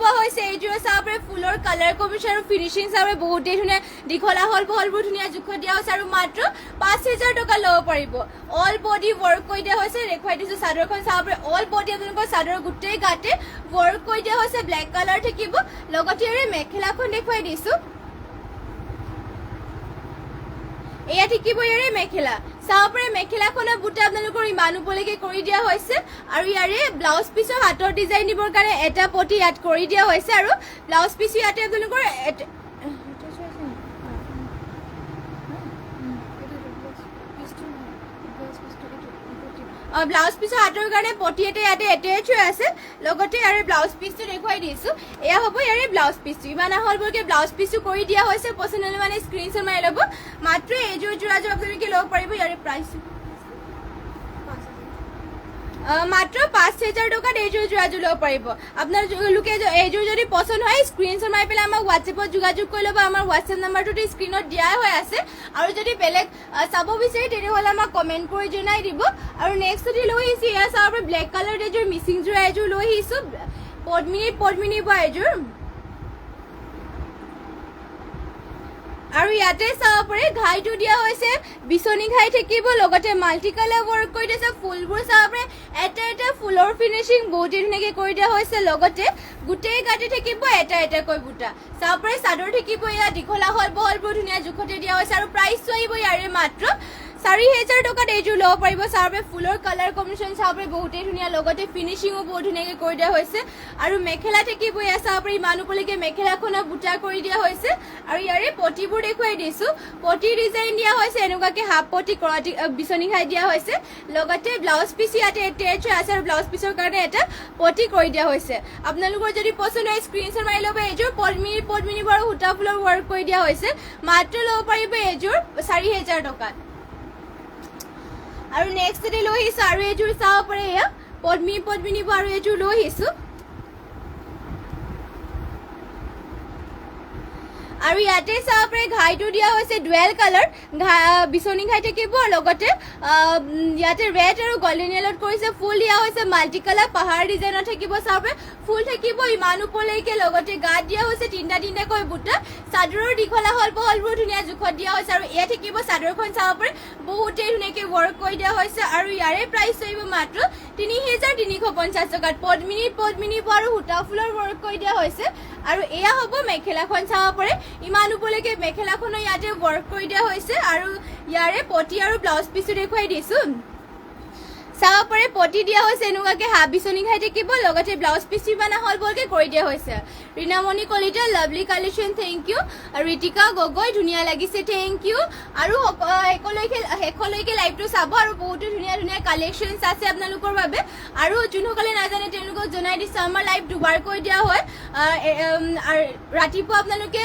পোৱা হৈছে এইযোৰ চাব পাৰে ফুলৰ কালাৰ কম্বিনেশ্যন আৰু ফিনিচিং চাব পাৰে বহুতেই ধুনীয়া দীঘলা হল বহলবোৰ ধুনীয়া জোখত দিয়া হৈছে আৰু মাত্ৰ 5000 টকা ল'ব পাৰিব অল বডি ৱৰ্ক কৰি দিয়া হৈছে দেখুৱাই দিছোঁ চাদৰখন চাব পাৰে অল বডি আপোনালোকৰ চাদৰৰ গোটেই গাতে ৱৰ্ক কৰি দিয়া হৈছে ব্লেক কালাৰ থাকিব লগতে ইয়াৰে মেখেলাখন দেখুৱাই দিছোঁ এয়া থাকিব ইয়াৰে মেখেলা চাব পাৰে মেখেলাখনৰ বুটা আপোনালোকৰ ইমান ওপৰলৈকে কৰি দিয়া হৈছে আৰু ইয়াৰে ব্লাউজ পিচৰ হাতৰ ডিজাইন দিবৰ কাৰণে এটা পটি ইয়াত কৰি দিয়া হৈছে আৰু ব্লাউজ পিচ ইয়াতে আপোনালোকৰ ব্লাউজ পিচৰ হাতৰ কাৰণে পটি এটা ইয়াতে এটেচ হৈ আছে লগতে ইয়াৰে ব্লাউজ পিচটো দেখুৱাই দিছোঁ এয়া হ'ব ইয়াৰে ব্লাউজ পিচটো ইমান আহল বলকে ব্লাউজ পিচটো কৰি দিয়া হৈছে পচন্দ হ'লে মানে স্ক্ৰীনশ্বট মাৰি ল'ব মাত্ৰ এইযোৰ যোৰাযোৰ আপোনালোকে ল'ব পাৰিব ইয়াৰে প্ৰাইচ মাত্ৰ 5000 টকাত এইযোৰ যোৰাযোৰ ল'ব পাৰিব আপোনালোকে এইযোৰ যদি পচন্দ হয় স্ক্ৰীনশ্বট মাৰি পেলাই আমাক হোৱাটছএপত যোগাযোগ কৰি ল'ব আমাৰ হোৱাটছএপ নাম্বাৰটোতে স্ক্ৰীনত দিয়া হৈ আছে আৰু যদি বেলেগ চাব বিচাৰে তেনেহ'লে আমাক কমেণ্ট কৰি জনাই দিব আৰু নেক্সট যদি লৈ আহিছোঁ এয়া চাব পাৰে ব্লেক কালাৰ এযোৰ মিচিং যোৰা এযোৰ লৈ আহিছোঁ পদ্মিনী পোৱা এযোৰ আৰু ইয়াতে চাব পাৰে ঘাইটো দিয়া হৈছে বিচনী ঘাই থাকিব লগতে মাল্টি কালাৰ ৱৰ্ক কৰি দিছে ফুলবোৰ চাব পাৰে এটা এটা ফুলৰ ফিনিচিং বহুতেই ধুনীয়াকৈ কৰি দিয়া হৈছে লগতে গোটেই গাতে থাকিব এটা এটাকৈ বুটা চাব পাৰে চাদৰ থাকিব এয়া দীঘলা হল বহলবোৰ ধুনীয়া জোখতে দিয়া হৈছে আৰু প্ৰাইচটো আহিব ইয়াৰে মাত্ৰ 4,000 টকাত এইযোৰ ল'ব পাৰিব চাব ফুলৰ কালাৰ কম্বিনেশ্যন চাব বহুতেই ধুনীয়া লগতে ফিনিচিঙো বহুত ধুনীয়াকৈ কৰি দিয়া হৈছে আৰু মেখেলা থাকিব এয়া চাব পাৰি মানুহলৈকে মেখেলাখনৰ বুটা কৰি দিয়া হৈছে আৰু ইয়াৰে পটিবোৰ দেখুৱাই দিছোঁ পটি ডিজাইন দিয়া হৈছে এনেকুৱাকৈ হাফ পটি কৰাটি বিচনী খাই দিয়া হৈছে লগতে ব্লাউজ পিচ ইয়াতে এটেচ আছে আৰু ব্লাউজ পিচৰ কাৰণে এটা পটি কৰি দিয়া হৈছে আপোনালোকৰ যদি পচন্দ হয় স্ক্ৰীনশ্বট মাৰি ল'ব এইযোৰ পদ্মিনী বাৰু সূতা ফুলৰ ৱৰ্ক কৰি দিয়া হৈছে মাত্ৰ ল'ব পাৰিব এইযোৰ 4,000 টকাত আৰু নেক্সটতে লৈ আহিছোঁ আৰু এইযোৰ চাব পাৰে এয়া পদ্মিনী আৰু এইযোৰ লৈ আহিছোঁ আৰু ইয়াতে চাব পাৰে ঘাইটো দিয়া হৈছে ডুৱেল কালাৰ বিচনী ঘাই থাকিব লগতে ইয়াতে ৰেড আৰু গল্ডেন য়েলত কৰিছে ফুল দিয়া হৈছে মাল্টি কালাৰ পাহাৰ ডিজাইনত থাকিব চাব পাৰে ফুল থাকিব ইমান ওপৰলৈকে লগতে গাত দিয়া হৈছে তিনিটাকৈ বুটা চাদৰৰ দীঘলা হলবোৰ ধুনীয়া জোখত দিয়া হৈছে আৰু এয়া থাকিব চাদৰখন চাব পাৰে বহুতেই ধুনীয়াকৈ ৱৰ্ক কৰি দিয়া হৈছে আৰু ইয়াৰে প্ৰাইচ থাকিব মাত্ৰ 3,350 টকাত পদ্মিনী আৰু সূতা ফুলৰ ৱৰ্ক কৰি দিয়া হৈছে আৰু এয়া হ'ব মেখেলাখন চাব পাৰে ইমান ওপৰলৈকে মেখেলাখনৰ ইয়াতে ৱৰ্ক কৰি দিয়া হৈছে আৰু ইয়াৰে পটি আৰু ব্লাউজ পিচো দেখুৱাই দিছোঁ চাব পাৰে পটি দিয়া হৈছে এনেকুৱাকৈ হাফ বিচনী খাই থাকিব লগতে ব্লাউজ পিচ ইমান হলবলকৈ কৰি দিয়া হৈছে Rinamoni Kalita lovely collection thank you Ritika Gogoi ধুনীয়া লাগিছে থেংক ইউ আৰু শেষলৈকে লাইভটো চাব আৰু বহুতো ধুনীয়া কালেকশ্যনছ আছে আপোনালোকৰ বাবে আৰু যোনসকলে নাজানে তেওঁলোকক জনাই দিছোঁ আমাৰ লাইভ দুবাৰ কৰি দিয়া হয় ৰাতিপুৱা আপোনালোকে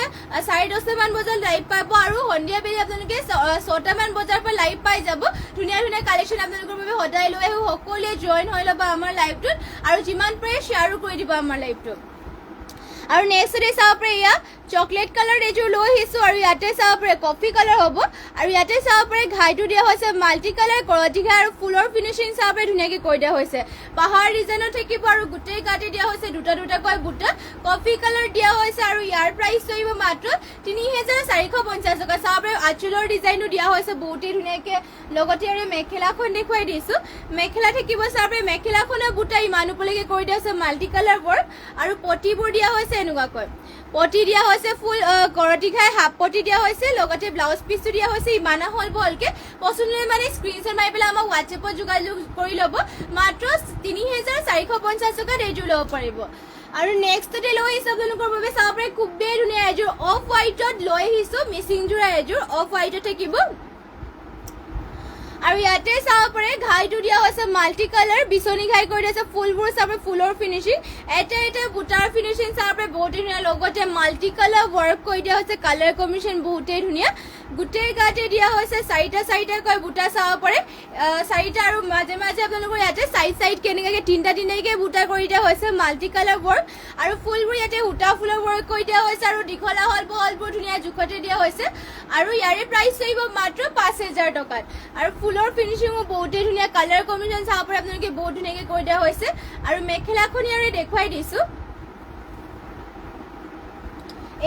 10:30 মান বজাত লাইভ পাব আৰু সন্ধিয়া বেলি আপোনালোকে 6টা মান বজাৰ পৰা লাইভ পাই যাব ধুনীয়া কালেকশ্যন আপোনালোকৰ বাবে সদায় লৈ আহোঁ সকলোৱে জইন হৈ ল'ব আমাৰ লাইভটোত আৰু যিমান পাৰে শ্বেয়াৰো কৰি দিব আমাৰ লাইভটো আৰু নেক্সটতে চাব পাৰে এয়া চকলেট কালাৰ এইযোৰ লৈ আহিছোঁ আৰু ইয়াতে চাব পাৰে কফি কালাৰ হ'ব আৰু ইয়াতে চাব পাৰে ঘাইটো দিয়া হৈছে মাল্টি কালাৰ কৰতি ঘাই আৰু ফুলৰ ফিনিচিং চাব পাৰে ধুনীয়াকৈ কৰি দিয়া হৈছে পাহাৰ ডিজাইনত থাকিব আৰু গোটেই গাতে দিয়া হৈছে দুটাকৈ বুটা কফি কালাৰ দিয়া হৈছে আৰু ইয়াৰ প্ৰাইচ থাকিব মাত্ৰ 3,450 টকা চাব পাৰে আঁচলৰ ডিজাইনো দিয়া হৈছে বহুতেই ধুনীয়াকৈ লগতে আৰু মেখেলাখন দেখুৱাই দিছোঁ মেখেলা থাকিব চাব পাৰে মেখেলাখনৰ বুটা ইমান ওপৰলৈকে কৰি দিয়া হৈছে মাল্টি কালাৰ ৱৰ্ক আৰু পটিবোৰ দিয়া হৈছে এনেকুৱাকৈ পটি দিয়া হৈছে ফুল কৰতি ঘাই হাফ পটি দিয়া হৈছে লগতে ব্লাউজ পিচটো দিয়া হৈছে ইমানা হলকে পচন্দ মানে স্ক্ৰীনশ্বট মাৰি পেলাই আমাক হোৱাটছএপত যোগাযোগ কৰি ল'ব মাত্ৰ 3,450 টকাত এইযোৰ ল'ব পাৰিব আৰু নেক্সটতে লৈ আহিছোঁ আপোনালোকৰ বাবে চাব পাৰে খুবেই ধুনীয়া এযোৰ অফ হোৱাইটত লৈ আহিছোঁ মিচিংযোৰা এযোৰ অফ হোৱাইটত থাকিব আৰু ইয়াতে চাব পাৰে ঘাইটো দিয়া হৈছে মাল্টি কালাৰ বিচনী ঘাই কৰি দিছে ফুলবোৰ চাব ফুলৰ ফিনিচিং এটা বুটাৰ ফিনিচিং চাব পাৰে বহুতেই ধুনীয়া লগতে মাল্টি কালাৰ ৱৰ্ক কৰি দিয়া হৈছে কালাৰ কম্বিনেশ্যন বহুতেই ধুনীয়া গোটেই গাতে দিয়া হৈছে চাৰিটাকৈ বুটা চাব পাৰে চাৰিটা আৰু মাজে আপোনালোকৰ ইয়াতে চাইড কেনেকৈ তিনিটাকৈ বুটা কৰি দিয়া হৈছে মাল্টি কালাৰ ৱৰ্ক আৰু ফুলবোৰ ইয়াতে সূতা ফুলৰ ৱৰ্ক কৰি দিয়া হৈছে আৰু দীঘলা হলবোৰ ধুনীয়া জোখতে দিয়া হৈছে আৰু ইয়াৰে প্ৰাইচ থাকিব মাত্ৰ 5,000 টকাত আৰু ফুলৰ ফিনিচিঙো বহুতেই ধুনীয়া কালাৰ কম্বিনেশ্যন চাব পাৰে আপোনালোকে বহুত ধুনীয়াকৈ কৰি দিয়া হৈছে আৰু মেখেলাখন ইয়াৰে দেখুৱাই দিছোঁ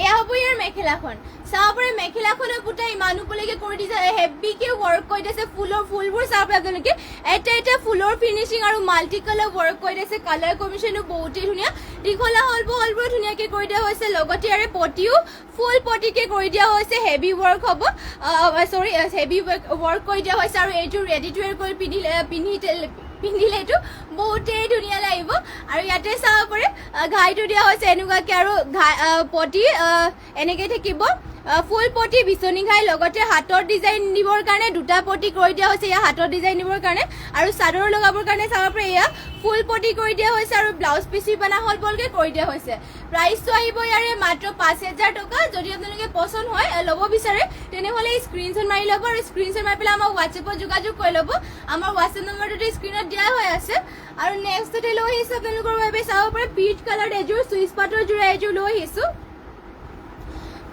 এয়া হ'ব ইয়াৰ মেখেলাখন চাব পাৰে মেখেলাখনৰ বুটা ইমান ওপৰলৈকে কৰি দিছে হেভিকৈ ৱৰ্ক কৰি দিছে ফুলবোৰ চাব পাৰে আপোনালোকে এটা ফুলৰ ফিনিচিং আৰু মাল্টি কালাৰ ৱৰ্ক কৰি দিছে কালাৰ কম্বিনেশ্যনো বহুতেই ধুনীয়া দীঘলা হলবোৰ ধুনীয়াকৈ কৰি দিয়া হৈছে লগতে ইয়াৰে পটিও ফুল পটিকৈ কৰি দিয়া হৈছে হেভি ৱৰ্ক হ'ব হেভি ৱৰ্ক কৰি দিয়া হৈছে আৰু এইযোৰ ৰেডি টু ৱেৰ কৰি পিন্ধিলে এইটো বহুতেই ধুনীয়া লাগিব আৰু ইয়াতে চাব পাৰে ঘাইটো দিয়া হৈছে এনেকুৱাকৈ আৰু পটি এনেকৈ থাকিব ফুল পটি বিচনী ঘাই লগতে হাতৰ ডিজাইন দিবৰ কাৰণে দুটা পটি কৰি দিয়া হৈছে এয়া হাতৰ ডিজাইন দিবৰ কাৰণে আৰু চাদৰ লগাবৰ কাৰণে চাব পাৰে এয়া ফুল পটি কৰি দিয়া হৈছে আৰু ব্লাউজ পিচি বনা হলবলকৈ কৰি দিয়া হৈছে প্ৰাইচটো আহিব ইয়াৰে মাত্ৰ 5,000 টকা যদি আপোনালোকে পচন্দ হয় ল'ব বিচাৰে তেনেহ'লে স্ক্ৰীনশ্বট মাৰি ল'ব আৰু স্ক্ৰীনশ্বট মাৰি পেলাই আমাক হোৱাটছএপত যোগাযোগ কৰি ল'ব আমাৰ হোৱাটছএপ নম্বৰটো স্ক্ৰীনত দিয়া হৈ আছে আৰু নেক্সটতে লৈ আহিছোঁ আপোনালোকৰ বাবে চাব পাৰে পিচ কালাৰ এযোৰ চুইচ পাটৰ যোৰা এযোৰ লৈ আহিছোঁ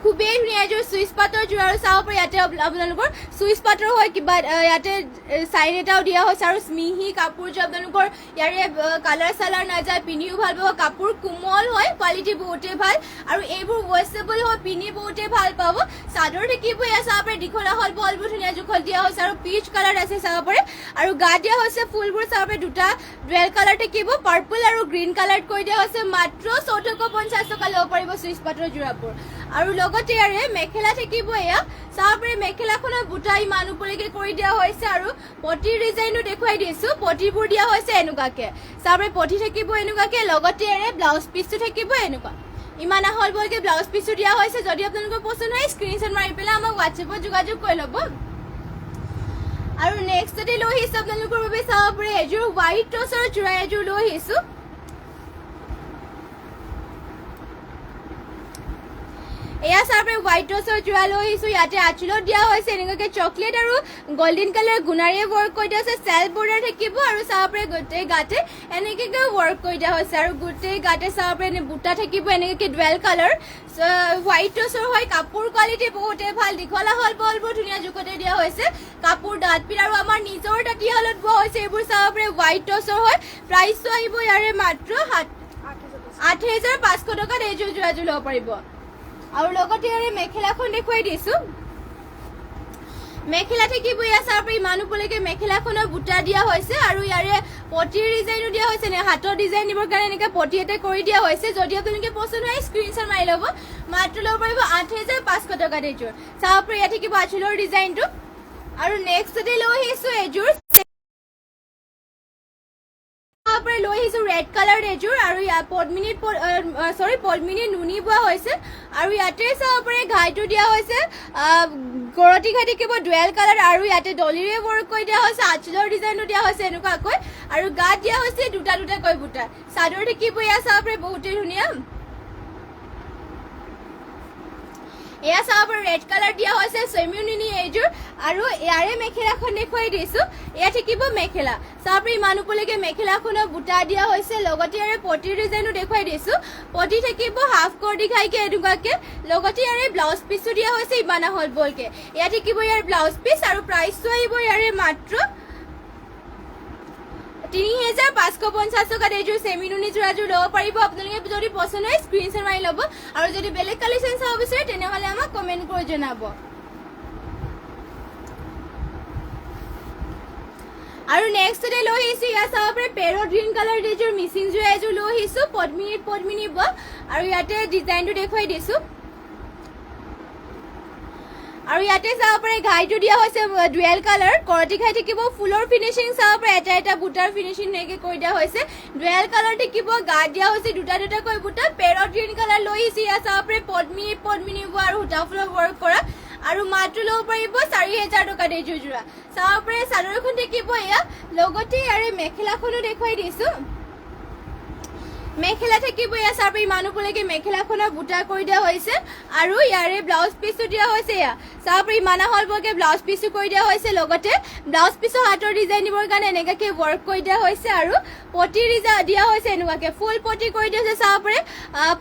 খুবেই ধুনীয়া এযোৰ চুইচ পাটৰ যোৰা আৰু চাব পাৰে ইয়াতে আপোনালোকৰ চুইচ পাটৰ হয় কিবা ইয়াতে চাইন এটাও দিয়া হৈছে আৰু মিহি কাপোৰ যে আপোনালোকৰ ইয়াৰে কালাৰ চালাৰ নাযায় পিন্ধিও ভাল পাব কাপোৰ কোমল হয় কোৱালিটি বহুতেই ভাল আৰু এইবোৰ ৱেষ্টেবল হয় পিন্ধি বহুতেই ভাল পাব চাদৰ থাকিব এয়া চাব পাৰে দীঘলা হলবোৰ ধুনীয়া জোখত দিয়া হৈছে আৰু পিচ কালাৰ আছে চাব পাৰে আৰু গা দিয়া হৈছে ফুলবোৰ চাব পাৰে দুটা ডুৱেল কালাৰ থাকিব পাৰ্পল আৰু গ্ৰীণ কালাৰ কৰি দিয়া হৈছে মাত্ৰ 1450 টকা ল'ব পাৰিব চুইচ পাটৰ যোৰাবোৰ আৰু লগতে ইয়াৰে মেখেলা থাকিব এয়া চাব পাৰে মেখেলাখনৰ বুটা ইমান ওপৰলৈকে কৰি দিয়া হৈছে আৰু পটিৰ ডিজাইনো দেখুৱাই দিছো পটিবোৰ দিয়া হৈছে এনেকুৱাকে চাব পাৰে পটি থাকিব এনেকুৱাকে লগতে ইয়াৰে ব্লাউজ পিচটো থাকিব এনেকুৱা ইমান আহল বলকে ব্লাউজ পিচটো দিয়া হৈছে যদি আপোনালোকৰ পছন্দ হয় স্ক্ৰিনশ্বট মাৰি পেলাই আমাক হোৱাটছএপত যোগাযোগ কৰি ল'ব আৰু নেক্সটতে লৈ আহিছো আপোনালোকৰ বাবে চাব পাৰে এযোৰ হোৱাইট টছৰ জোৰা এযোৰ লৈ আহিছো এয়া চাবে হোৱাইট টছৰ জোৰা লৈ আহিছো ইয়াতে আঁচলত দিয়া হৈছে এনেকুৱাকে চকলেট আৰু গোল্ডেন কালাৰ গুণাৰে ৱৰ্ক কৰি দিয়া হৈছে চেল্ফ বৰ্ডাৰ থাকিব আৰু চাবে গোটেই গাতে এনেকৈ ৱৰ্ক কৰি দিয়া হৈছে আৰু গোটেই গাতে চাবে বুটা থাকিব এনেকৈ ডুৱেল কালাৰ হোৱাইট টছৰ হয় কাপোৰ কোৱালিটি বহুতে ভাল দীঘল আহল বহলবোৰ ধুনীয়া জোখতে দিয়া হৈছে কাপোৰ ডাঠপিঠ আৰু আমাৰ নিজৰ তাঁতীশালত বোৱা হৈছে এইবোৰ চাবে হোৱাইট টছৰ হয় প্ৰাইচটো আহিব ইয়াৰে মাত্ৰ 8,500 টকাত এইযোৰ জোৰাযোৰ ল'ব পাৰিব আৰু লগতে ইয়াৰে মেখেলাখন দেখুৱাই দিছো মেখেলা থাকিব ইয়া চাব ইমান ওপৰলৈকে মেখেলাখনৰ বুটা দিয়া হৈছে আৰু ইয়াৰে পটিৰ ডিজাইনো দিয়া হৈছে নে হাতৰ ডিজাইন দিবৰ কাৰণে এনেকৈ পটি এটা কৰি দিয়া হৈছে যদি আপোনালোকে পছন্দ হয় স্ক্ৰিনশ্বট মাৰি ল'ব মাত্ৰ ল'ব পাৰিব 8,500 টকাত এইযোৰ চাব ইয়াত থাকিব আঁচলৰ ডিজাইনটো আৰু নেক্সটতে লৈ আহিছো এযোৰ লৈ আহিছো ৰেড কালাৰ এযোৰ আৰু ইয়াত পদ্মিনী নুনি বোৱা হৈছে আৰু ইয়াতে চাব পাৰে ঘাইটো দিয়া হৈছে গৰতি ঘাই থাকিব ডুৱেল কালাৰ আৰু ইয়াতে ডলিৰে ৱৰ্ক কৰি দিয়া হৈছে আঁচলৰ ডিজাইনো দিয়া হৈছে এনেকুৱাকৈ আৰু গাত দিয়া হৈছে দুটা দুটাকৈ বুটা চাদৰ থাকিব এয়া চাব পাৰে বহুতেই ধুনীয়া এয়া চাব ৰেড কালাৰ দিয়া হৈছে চেমিউনিনি এইযোৰ আৰু ইয়াৰে মেখেলাখন দেখুৱাই দিছো এয়া থাকিব মেখেলা চাব ইমান ওপৰলৈকে মেখেলাখনৰ বুটা দিয়া হৈছে লগতে ইয়াৰে পটিৰ ডিজাইনো দেখুৱাই দিছো পটি থাকিব হাফ কৰ্টি খাইকে এনেকুৱাকে লগতে ইয়াৰে ব্লাউজ পিচটো দিয়া হৈছে ইমান আহল বলকে এয়া থাকিব ইয়াৰ ব্লাউজ পিচ আৰু প্ৰাইচটো আহিব ইয়াৰে মাত্ৰ 3,550 টকাত এইযোৰ চেমিনুনি জোৰাযোৰ ল'ব পাৰিব আপোনালোকে যদি পছন্দ হয় স্ক্ৰিনশ্বট মাৰি ল'ব আৰু যদি বেলেগ কালেকশ্যন চাব বিচাৰে তেনেহ'লে আমাক কমেণ্ট কৰি জনাব আৰু নেক্সটতে লৈ আহিছো ইয়া চাব পাৰে পেৰট গ্ৰীণ কালাৰ এইযোৰ মিচিং জোৰা এযোৰ লৈ আহিছো পদ্মিনী বোৱা আৰু ইয়াতে ডিজাইনটো দেখুৱাই দিছো আৰু ইয়াতে চাব পাৰে ঘাইটো দিয়া হৈছে ডুৱেল কালাৰ কৰতি ঘাই থাকিব ফুলৰ ফিনিচিং চাব পাৰে এটা এটা বুটাৰ ফিনিচিং এনেকৈ কৰি দিয়া হৈছে ডুৱেল কালাৰ থাকিব গাত দিয়া হৈছে দুটা দুটাকৈ বুটা পেৰট গ্ৰীণ কালাৰ লৈ আহিছে ইয়াত চাব পাৰে পদ্মিনী বোৱা আৰু সূতা ফুলৰ ৱৰ্ক কৰা আৰু মাত্ৰ ল'ব পাৰিব 4,000 টকাত এইযোৰ জোৰা চাব পাৰে চাদৰখন থাকিব এয়া লগতে ইয়াৰে মেখেলাখনো দেখুৱাই দিছো মেখেলা থাকিব এয়া চাব ইমান ওপৰলৈকে মেখেলাখনৰ বুটা কৰি দিয়া হৈছে আৰু ইয়াৰে ব্লাউজ পিচটো দিয়া হৈছে এয়া চাব ইমান আহল বলকে ব্লাউজ পিচটো কৰি দিয়া হৈছে লগতে ব্লাউজ পিচৰ হাতৰ ডিজাইন দিবৰ কাৰণে এনেকুৱাকে ৱৰ্ক কৰি দিয়া হৈছে আৰু পটি দিয়া হৈছে এনেকুৱাকে ফুল পটি কৰি দিয়া হৈছে চাব পাৰে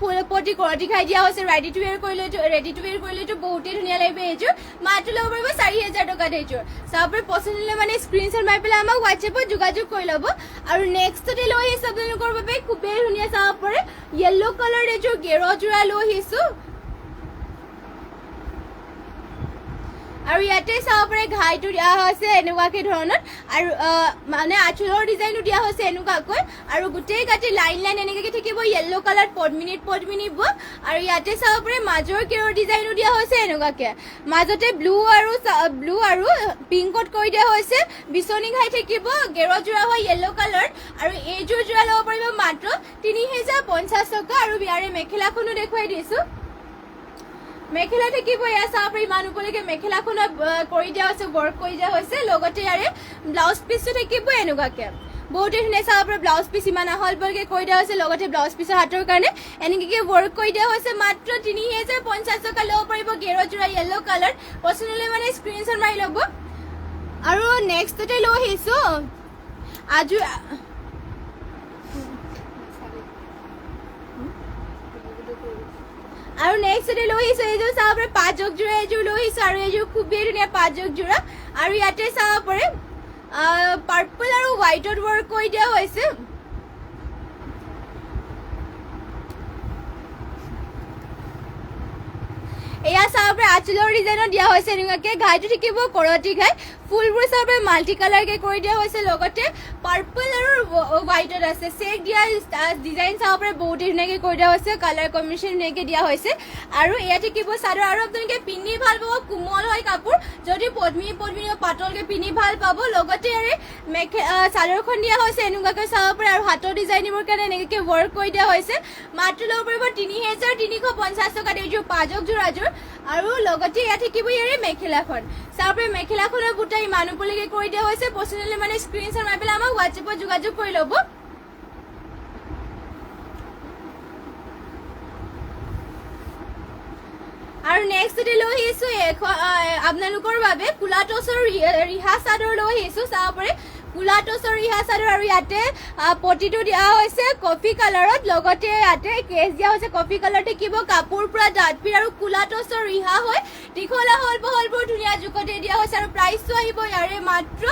ফুল পটি কৰতি খাই দিয়া হৈছে ৰেডি টু ৱেৰ কৰিলেতো বহুতেই ধুনীয়া লাগিব এইযোৰ মাত্ৰ ল'ব পাৰিব 4,000 টকাত এইযোৰ চাব পাৰে পছন্দ হ'লে মানে স্ক্ৰিনশ্বট মাৰি পেলাই আমাক হোৱাটছএপত যোগাযোগ কৰি ল'ব আৰু নেক্সটতে লৈ আহিছো আপোনালোকৰ বাবে খুবেই ধুনীয়া চাব পাৰে য়েল্লো কালাৰ এযোৰ গেৰ জোৰা লৈ আহিছো আৰু ইয়াতে চাব পাৰে ঘাইটো দিয়া হৈছে এনেকুৱাকে ধৰণৰ আৰু মানে আঁচলৰ ডিজাইনো দিয়া হৈছে এনেকুৱাকৈ আৰু গোটেই গাতে লাইন এনেকুৱাকে থাকিব য়েল্লো কালাৰ পদ্মিনী বোৱা আৰু ইয়াতে চাব পাৰে মাজৰ কেৰৰ ডিজাইনো দিয়া হৈছে এনেকুৱাকে মাজতে ব্লু আৰু পিংকত কৰি দিয়া হৈছে বিচনী ঘাই থাকিব গেৰ জোৰা হয় য়েল্লো কালাৰ আৰু এইযোৰ জোৰা ল'ব পাৰিব মাত্ৰ 3,050 টকা আৰু ইয়াৰে মেখেলাখনো দেখুৱাই দিছো মেখেলা থাকিব এয়া চাব ইমান ওপৰলৈকে মেখেলাখনত কৰি দিয়া হৈছে ৱৰ্ক কৰি দিয়া হৈছে লগতে ইয়াৰে ব্লাউজ পিচটো থাকিব এনেকুৱাকে বহুতে ধুনীয়া চাব ব্লাউজ পিচ ইমান আহল বলকে কৰি দিয়া হৈছে লগতে ব্লাউজ পিচৰ হাতৰ কাৰণে এনেকৈ ৱৰ্ক কৰি দিয়া হৈছে মাত্ৰ 3,050 টকা ল'ব পাৰিব গেৰ জোৰা য়েল্লো কালাৰ পছন্দ হ'লে মানে স্ক্ৰিনশ্বট মাৰি ল'ব আৰু নেক্সটতে লৈ আহিছো আৰু নেক্সটতে লৈ আহিছো এইযোৰ চাব পাৰে পাঁচক জোৰা এযোৰ লৈ আহিছো আৰু এইযোৰ খুবেই ধুনীয়া পাঁচক জোৰা আৰু ইয়াতে চাব পাৰে পাৰ্পল আৰু হোৱাইটত ৱৰ্ক কৰি দিয়া হৈছে এয়া চাব পাৰে আঁচলৰ ডিজাইনত দিয়া হৈছে এনেকুৱাকে ঘাইটো থাকিব কৰতি ঘাই ফুলবোৰ চাব মাল্টি কালাৰকে কৰি দিয়া হৈছে লগতে পাৰ্পল আৰু হোৱাইটত আছে চেক দিয়া ডিজাইন চাব পাৰে বহুত ধুনীয়াকে কৰি দিয়া হৈছে কালাৰ কম্বিনেশ্যন ধুনীয়াকে দিয়া হৈছে আৰু এয়া থাকিব চাদৰ আৰু আপোনালোকে পিন্ধি ভাল পাব কোমল হয় কাপোৰ যদি পদ্মিনী পাতলকে পিন্ধি ভাল পাব লগতে ইয়াৰে চাদৰখন দিয়া হৈছে এনেকুৱাকৈ চাব পাৰে আৰু হাতৰ ডিজাইনিঙৰ কাৰণে এনেকুৱাকে ৱৰ্ক কৰি দিয়া হৈছে মাত্ৰ ল'ব পাৰিব ৩,৩৫০ টকাত এইযোৰ পাজকযোৰ আযোৰ আৰু লগতে ইয়াত থাকিব ইয়াৰে মেখেলাখন চাব পাৰে মেখেলাখনৰ বুটা ইমান উপলৈকে কৰি দিয়া হৈছে পচন্দ মানে স্ক্ৰীনশ্বট মাৰি পেলাই আমাক হোৱাটছএপত যোগাযোগ কৰি ল'ব আৰু নেক্সট লৈ আহিছো আপোনালোকৰ বাবে কুলা টচৰ ৰিহা চাদৰ লৈ আহিছো চাব পাৰে কুলা টচৰ ৰিহা চাদৰ আৰু ইয়াতে পটিটো দিয়া হৈছে কফি কালাৰত লগতে ইয়াতে কেছ দিয়া হৈছে কফি কালাৰ থাকিব কাপোৰ পুৰা ডাঠপিৰ আৰু কুলা টচৰ ৰিহা হয় দীঘলা হল বহলবোৰ ধুনীয়া জোখতে দিয়া হৈছে আৰু প্ৰাইচটো আহিব ইয়াৰে মাত্ৰ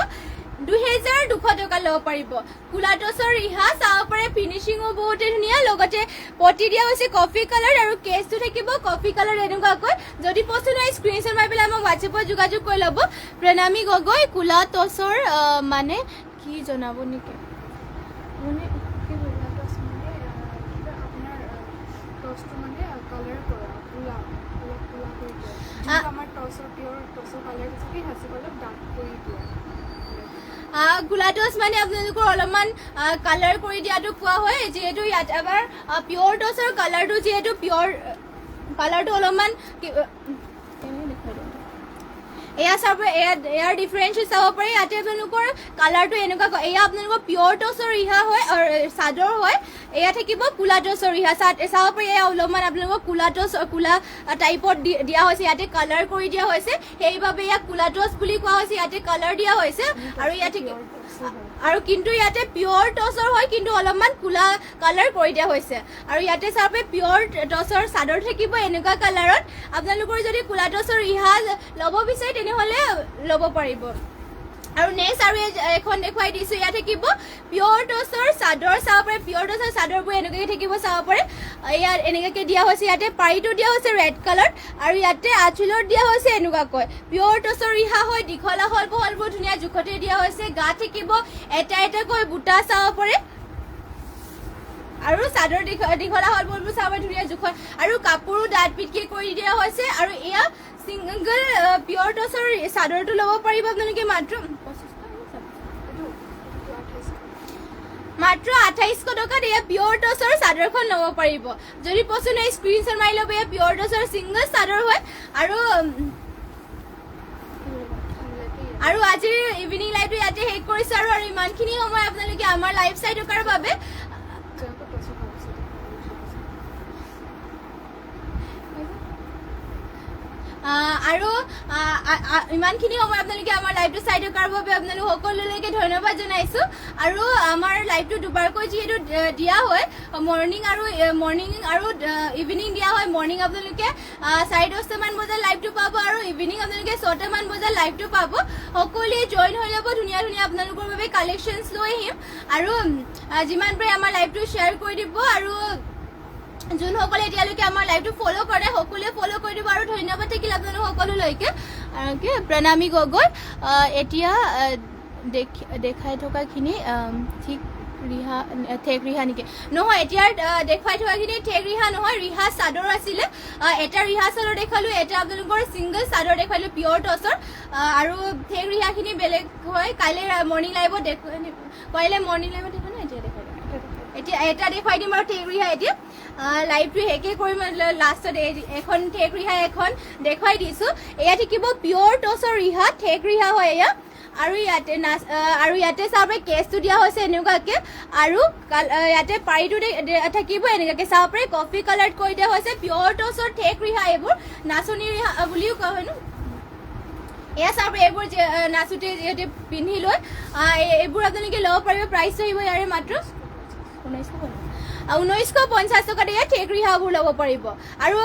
২,২০০ টকা ল'ব পাৰিব কুলা টচৰ ৰিহা চাব পাৰে ফিনিচিঙো বহুতে ধুনীয়া লগতে পটি দিয়া হৈছে কফি কালাৰ আৰু কেছটো থাকিব কফি কালাৰ এনেকুৱাকৈ যদি পচন্দ হয় স্ক্ৰীনশ্বট মাৰি পেলাই আমাক হোৱাটছএপত যোগাযোগ কৰি ল'ব প্ৰণামী গগৈ কুলা টচৰ মানে কি জনাব নেকি মানে কুলা টচ মানে আপোনালোকৰ অলপমান কালাৰ কৰি দিয়াটো কোৱা হয় যিহেতু ইয়াত এবাৰ পিয়ৰ টচৰ কালাৰটো যিহেতু পিয়ৰ কালাৰটো অলপমান এয়া চাব এয়াৰ ডিফাৰেঞ্চ চাব পাৰে ইয়াতে আপোনালোকৰ কালাৰটো এনেকুৱা এয়া আপোনালোকৰ পিয়ৰ টচৰ ৰিহা হয় চাদৰ হয় এয়া থাকিব কুলা টচৰ ৰিহা চাব পাৰে এয়া অলপমান আপোনালোকক কুলা টচ কুলা টাইপত দিয়া হৈছে ইয়াতে কালাৰ কৰি দিয়া হৈছে সেইবাবে ইয়াক কুলা টচ বুলি কোৱা হৈছে ইয়াতে কালাৰ দিয়া হৈছে আৰু ইয়াতে আৰু কিন্তু ইয়াতে পিয়ৰ টচৰ হয় কিন্তু অলপমান কুলা কালাৰ কৰি দিয়া হৈছে আৰু ইয়াতে চাব পিয়ৰ টচৰ চাদৰ থাকিব এনেকুৱা কালাৰত আপোনালোকৰ যদি কুলা টচৰ ৰিহা ল'ব বিচাৰে তেনেহ'লে ল'ব পাৰিব আৰু নেক্সট আৰু এখন দেখুৱাই দিছো ইয়াত থাকিব পিয়ৰ টচৰ চাদৰ চাব পাৰে পিয়ৰ টচৰ চাদৰবোৰ এনেকুৱাকৈ থাকিব চাব পাৰে ইয়াত এনেকুৱাকৈ দিয়া হৈছে ইয়াতে পাৰিটো দিয়া হৈছে ৰেড কালাৰ আৰু ইয়াতে আঁচলত দিয়া হৈছে এনেকুৱাকৈ পিয়ৰ টচৰ ৰিহা হয় দীঘলা হল বহলবোৰ ধুনীয়া জোখতে দিয়া হৈছে গা থাকিব এটা এটাকৈ বুটা চাব পাৰে আৰু চাদৰ দীঘলা হল বহলবোৰ চাব পাৰে ধুনীয়া জোখত আৰু কাপোৰো ডাঠ পিটকে কৰি দিয়া হৈছে আৰু এয়া সিংগল পিয়ৰ টচৰ চাদৰটো ল'ব পাৰিব আপোনালোকে মাত্ৰ ২৮০০ টকাত এয়া পিয়ৰ টচৰ চাদৰখন ল'ব পাৰিব যদি পচন্দ হয় স্ক্ৰীনশ্বট মাৰি ল'ব এয়া পিয়ৰ টচৰ ছিংগল চাদৰ হয় আৰু আজিৰ ইভিনিং লাইভটো ইয়াতে শেষ কৰিছো আৰু ইমানখিনি সময় আপোনালোকে আমাৰ লাইভ চাই থকাৰ বাবে আৰু ইমানখিনি সময় আপোনালোকে আমাৰ লাইভটো চাই থকাৰ বাবে আপোনালোক সকলোলৈকে ধন্যবাদ জনাইছো আৰু আমাৰ লাইভটো দুবাৰকৈ যিহেতু দিয়া হয় মৰ্ণিং আৰু ইভিনিং দিয়া হয় মৰ্ণিং আপোনালোকে 10:30 মান বজাত লাইভটো পাব আৰু ইভিনিং আপোনালোকে 6টা মান বজাত লাইভটো পাব সকলোৱে জইন হৈ যাব ধুনীয়া ধুনীয়া আপোনালোকৰ বাবে কালেকশ্যনছ লৈ আহিম আৰু যিমান পাৰে আমাৰ লাইভটো শ্বেয়াৰ কৰি দিব আৰু যোনসকলে এতিয়ালৈকে আমাৰ লাইভটো ফ'ল' কৰে সকলোৱে ফ'ল' কৰি দিব আৰু ধন্যবাদ থাকিল আপোনালোক সকলোলৈকে প্ৰণামী গগৈ এতিয়া দেখাই থকাখিনি ঠিক ৰিহা ঠেক ৰিহা নেকি নহয় এতিয়া দেখুৱাই থকাখিনি ঠেক ৰিহা নহয় ৰিহা চাদৰ আছিলে এটা ৰিহা চাদৰ দেখালোঁ এটা আপোনালোকৰ ছিংগল চাদৰ দেখালোঁ পিয়ৰ টচৰ আৰু ঠেক ৰিহাখিনি বেলেগ হয় কাইলৈ মৰ্ণিং লাইভত দেখুৱাই দেখা নাই এতিয়া দেখাই এতিয়া এটা দেখুৱাই দিম আৰু ঠেক ৰিহা এতিয়া লাইভটো শেষে কৰিম লাষ্টত এখন ঠেক ৰিহা এখন দেখুৱাই দিছো এয়া থাকিব পিয়ৰ টচৰ ৰিহা ঠেক ৰিহা হয় এয়া আৰু ইয়াতে চাব কেছটো দিয়া হৈছে এনেকুৱাকে আৰু ইয়াতে পাৰিটো থাকিব এনেকুৱাকে চাব পাৰে কফি কালাৰত কৰি দিয়া হৈছে পিয়ৰ টচৰ ঠেক ৰিহা এইবোৰ নাচনী ৰিহা বুলিও কোৱা হয় ন এয়া চাব এইবোৰ নাচোতে যিহেতু পিন্ধি লৈ এইবোৰ আপোনালোকে ল'ব পাৰিব প্ৰাইচটো আহিব ইয়াৰে মাত্ৰ 1950 টকাতে ইয়াত ঠেক ৰিহাবোৰ ল'ব পাৰিব আৰু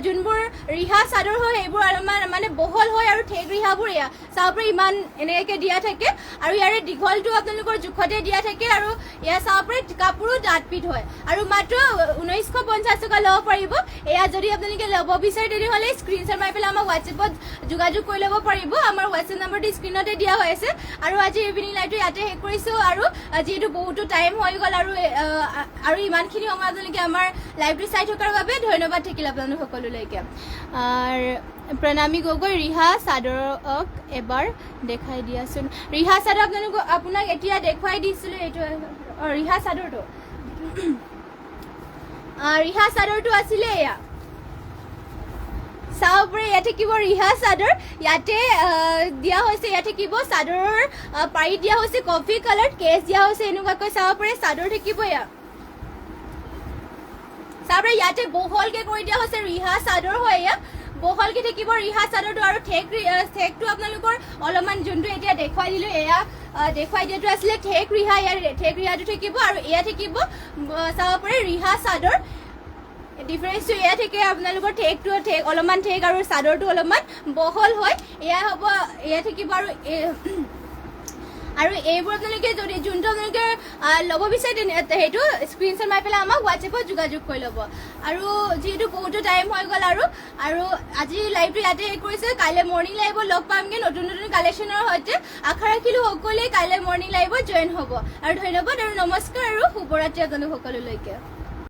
যোনবোৰ ৰিহা চাদৰ হয় সেইবোৰ অলপমান মানে বহল হয় আৰু ঠেক ৰিহাবোৰ এয়া চাব পাৰে ইমান এনেকৈ দিয়া থাকে আৰু ইয়াৰে দীঘলটো আপোনালোকৰ জোখতে দিয়া থাকে আৰু এয়া চাব পাৰে কাপোৰো ডাঠপিঠ হয় আৰু মাত্ৰ 1950 টকা ল'ব পাৰিব এয়া যদি আপোনালোকে ল'ব বিচাৰে তেতিয়াহ'লে স্ক্ৰীনশ্বট মাৰি পেলাই আমাক হোৱাটছএপত যোগাযোগ কৰি ল'ব পাৰিব আমাৰ হোৱাটছএপ নম্বৰটো স্ক্ৰীনতে দিয়া হৈ আছে আৰু আজি ইভিনিং লাইভটো ইয়াতে শেষ কৰিছোঁ আৰু যিহেতু বহুতো টাইম হৈ গ'ল আৰু ইমানখিনি সময় আপোনালোকে আমাৰ লাইভটো চাই থকাৰ বাবে ধন্যবাদ থাকিল আপোনালোক সকলোলৈকে প্ৰণামী গগৈ ৰিহা চাদৰক এবাৰ দেখাই দিয়াচোন ৰিহা চাদৰ আপোনাক এতিয়া দেখুৱাই দিছিলোঁ এইটো ৰিহা চাদৰটো আছিলে এয়া চাব পাৰে ইয়াত থাকিব ৰিহা চাদৰ ইয়াতে দিয়া হৈছে ইয়াত থাকিব চাদৰৰ পাৰি দিয়া হৈছে কফি কালাৰ কেছ দিয়া হৈছে এনেকুৱাকৈ চাব পাৰে চাদৰ থাকিব এয়া চাব পাৰে ইয়াতে বহলকে কৰি দিয়া হৈছে ৰিহা চাদৰ হয় এয়া বহলকে থাকিব ৰিহা চাদৰটো আৰু ঠেকটো আপোনালোকৰ অলপমান যোনটো এতিয়া দেখুৱাই দিলোঁ এয়া দেখুৱাই দিয়াটো আছিলে ঠেক ৰিহা ইয়াৰ ঠেক ৰিহাটো থাকিব আৰু এয়া থাকিব চাব পাৰে ৰিহা চাদৰ ডিফাৰেন্সটো এয়া থাকে আপোনালোকৰ ঠেকটো অলপমান ঠেক আৰু চাদৰটো অলপমান বহল হয় এয়া হ'ব এয়া থাকিব আৰু এইবোৰ আপোনালোকে যদি যোনটো আপোনালোকে ল'ব বিচাৰে সেইটো স্ক্ৰীনশ্বট মাৰি পেলাই আমাক হোৱাটছএপত যোগাযোগ কৰি ল'ব আৰু যিহেতু বহুতো টাইম হৈ গ'ল আৰু আজি লাইভটো ইয়াতে শেষ কৰিছোঁ কাইলৈ মৰ্ণিং লাইভত লগ পামগৈ নতুন কালেকশ্যনৰ সৈতে আশা ৰাখিলোঁ সকলোৱে কাইলৈ মৰ্ণিং লাইভত জইন হ'ব আৰু ধন্যবাদ আৰু নমস্কাৰ আৰু শুভৰাত্ৰি আপোনালোক সকলোলৈকে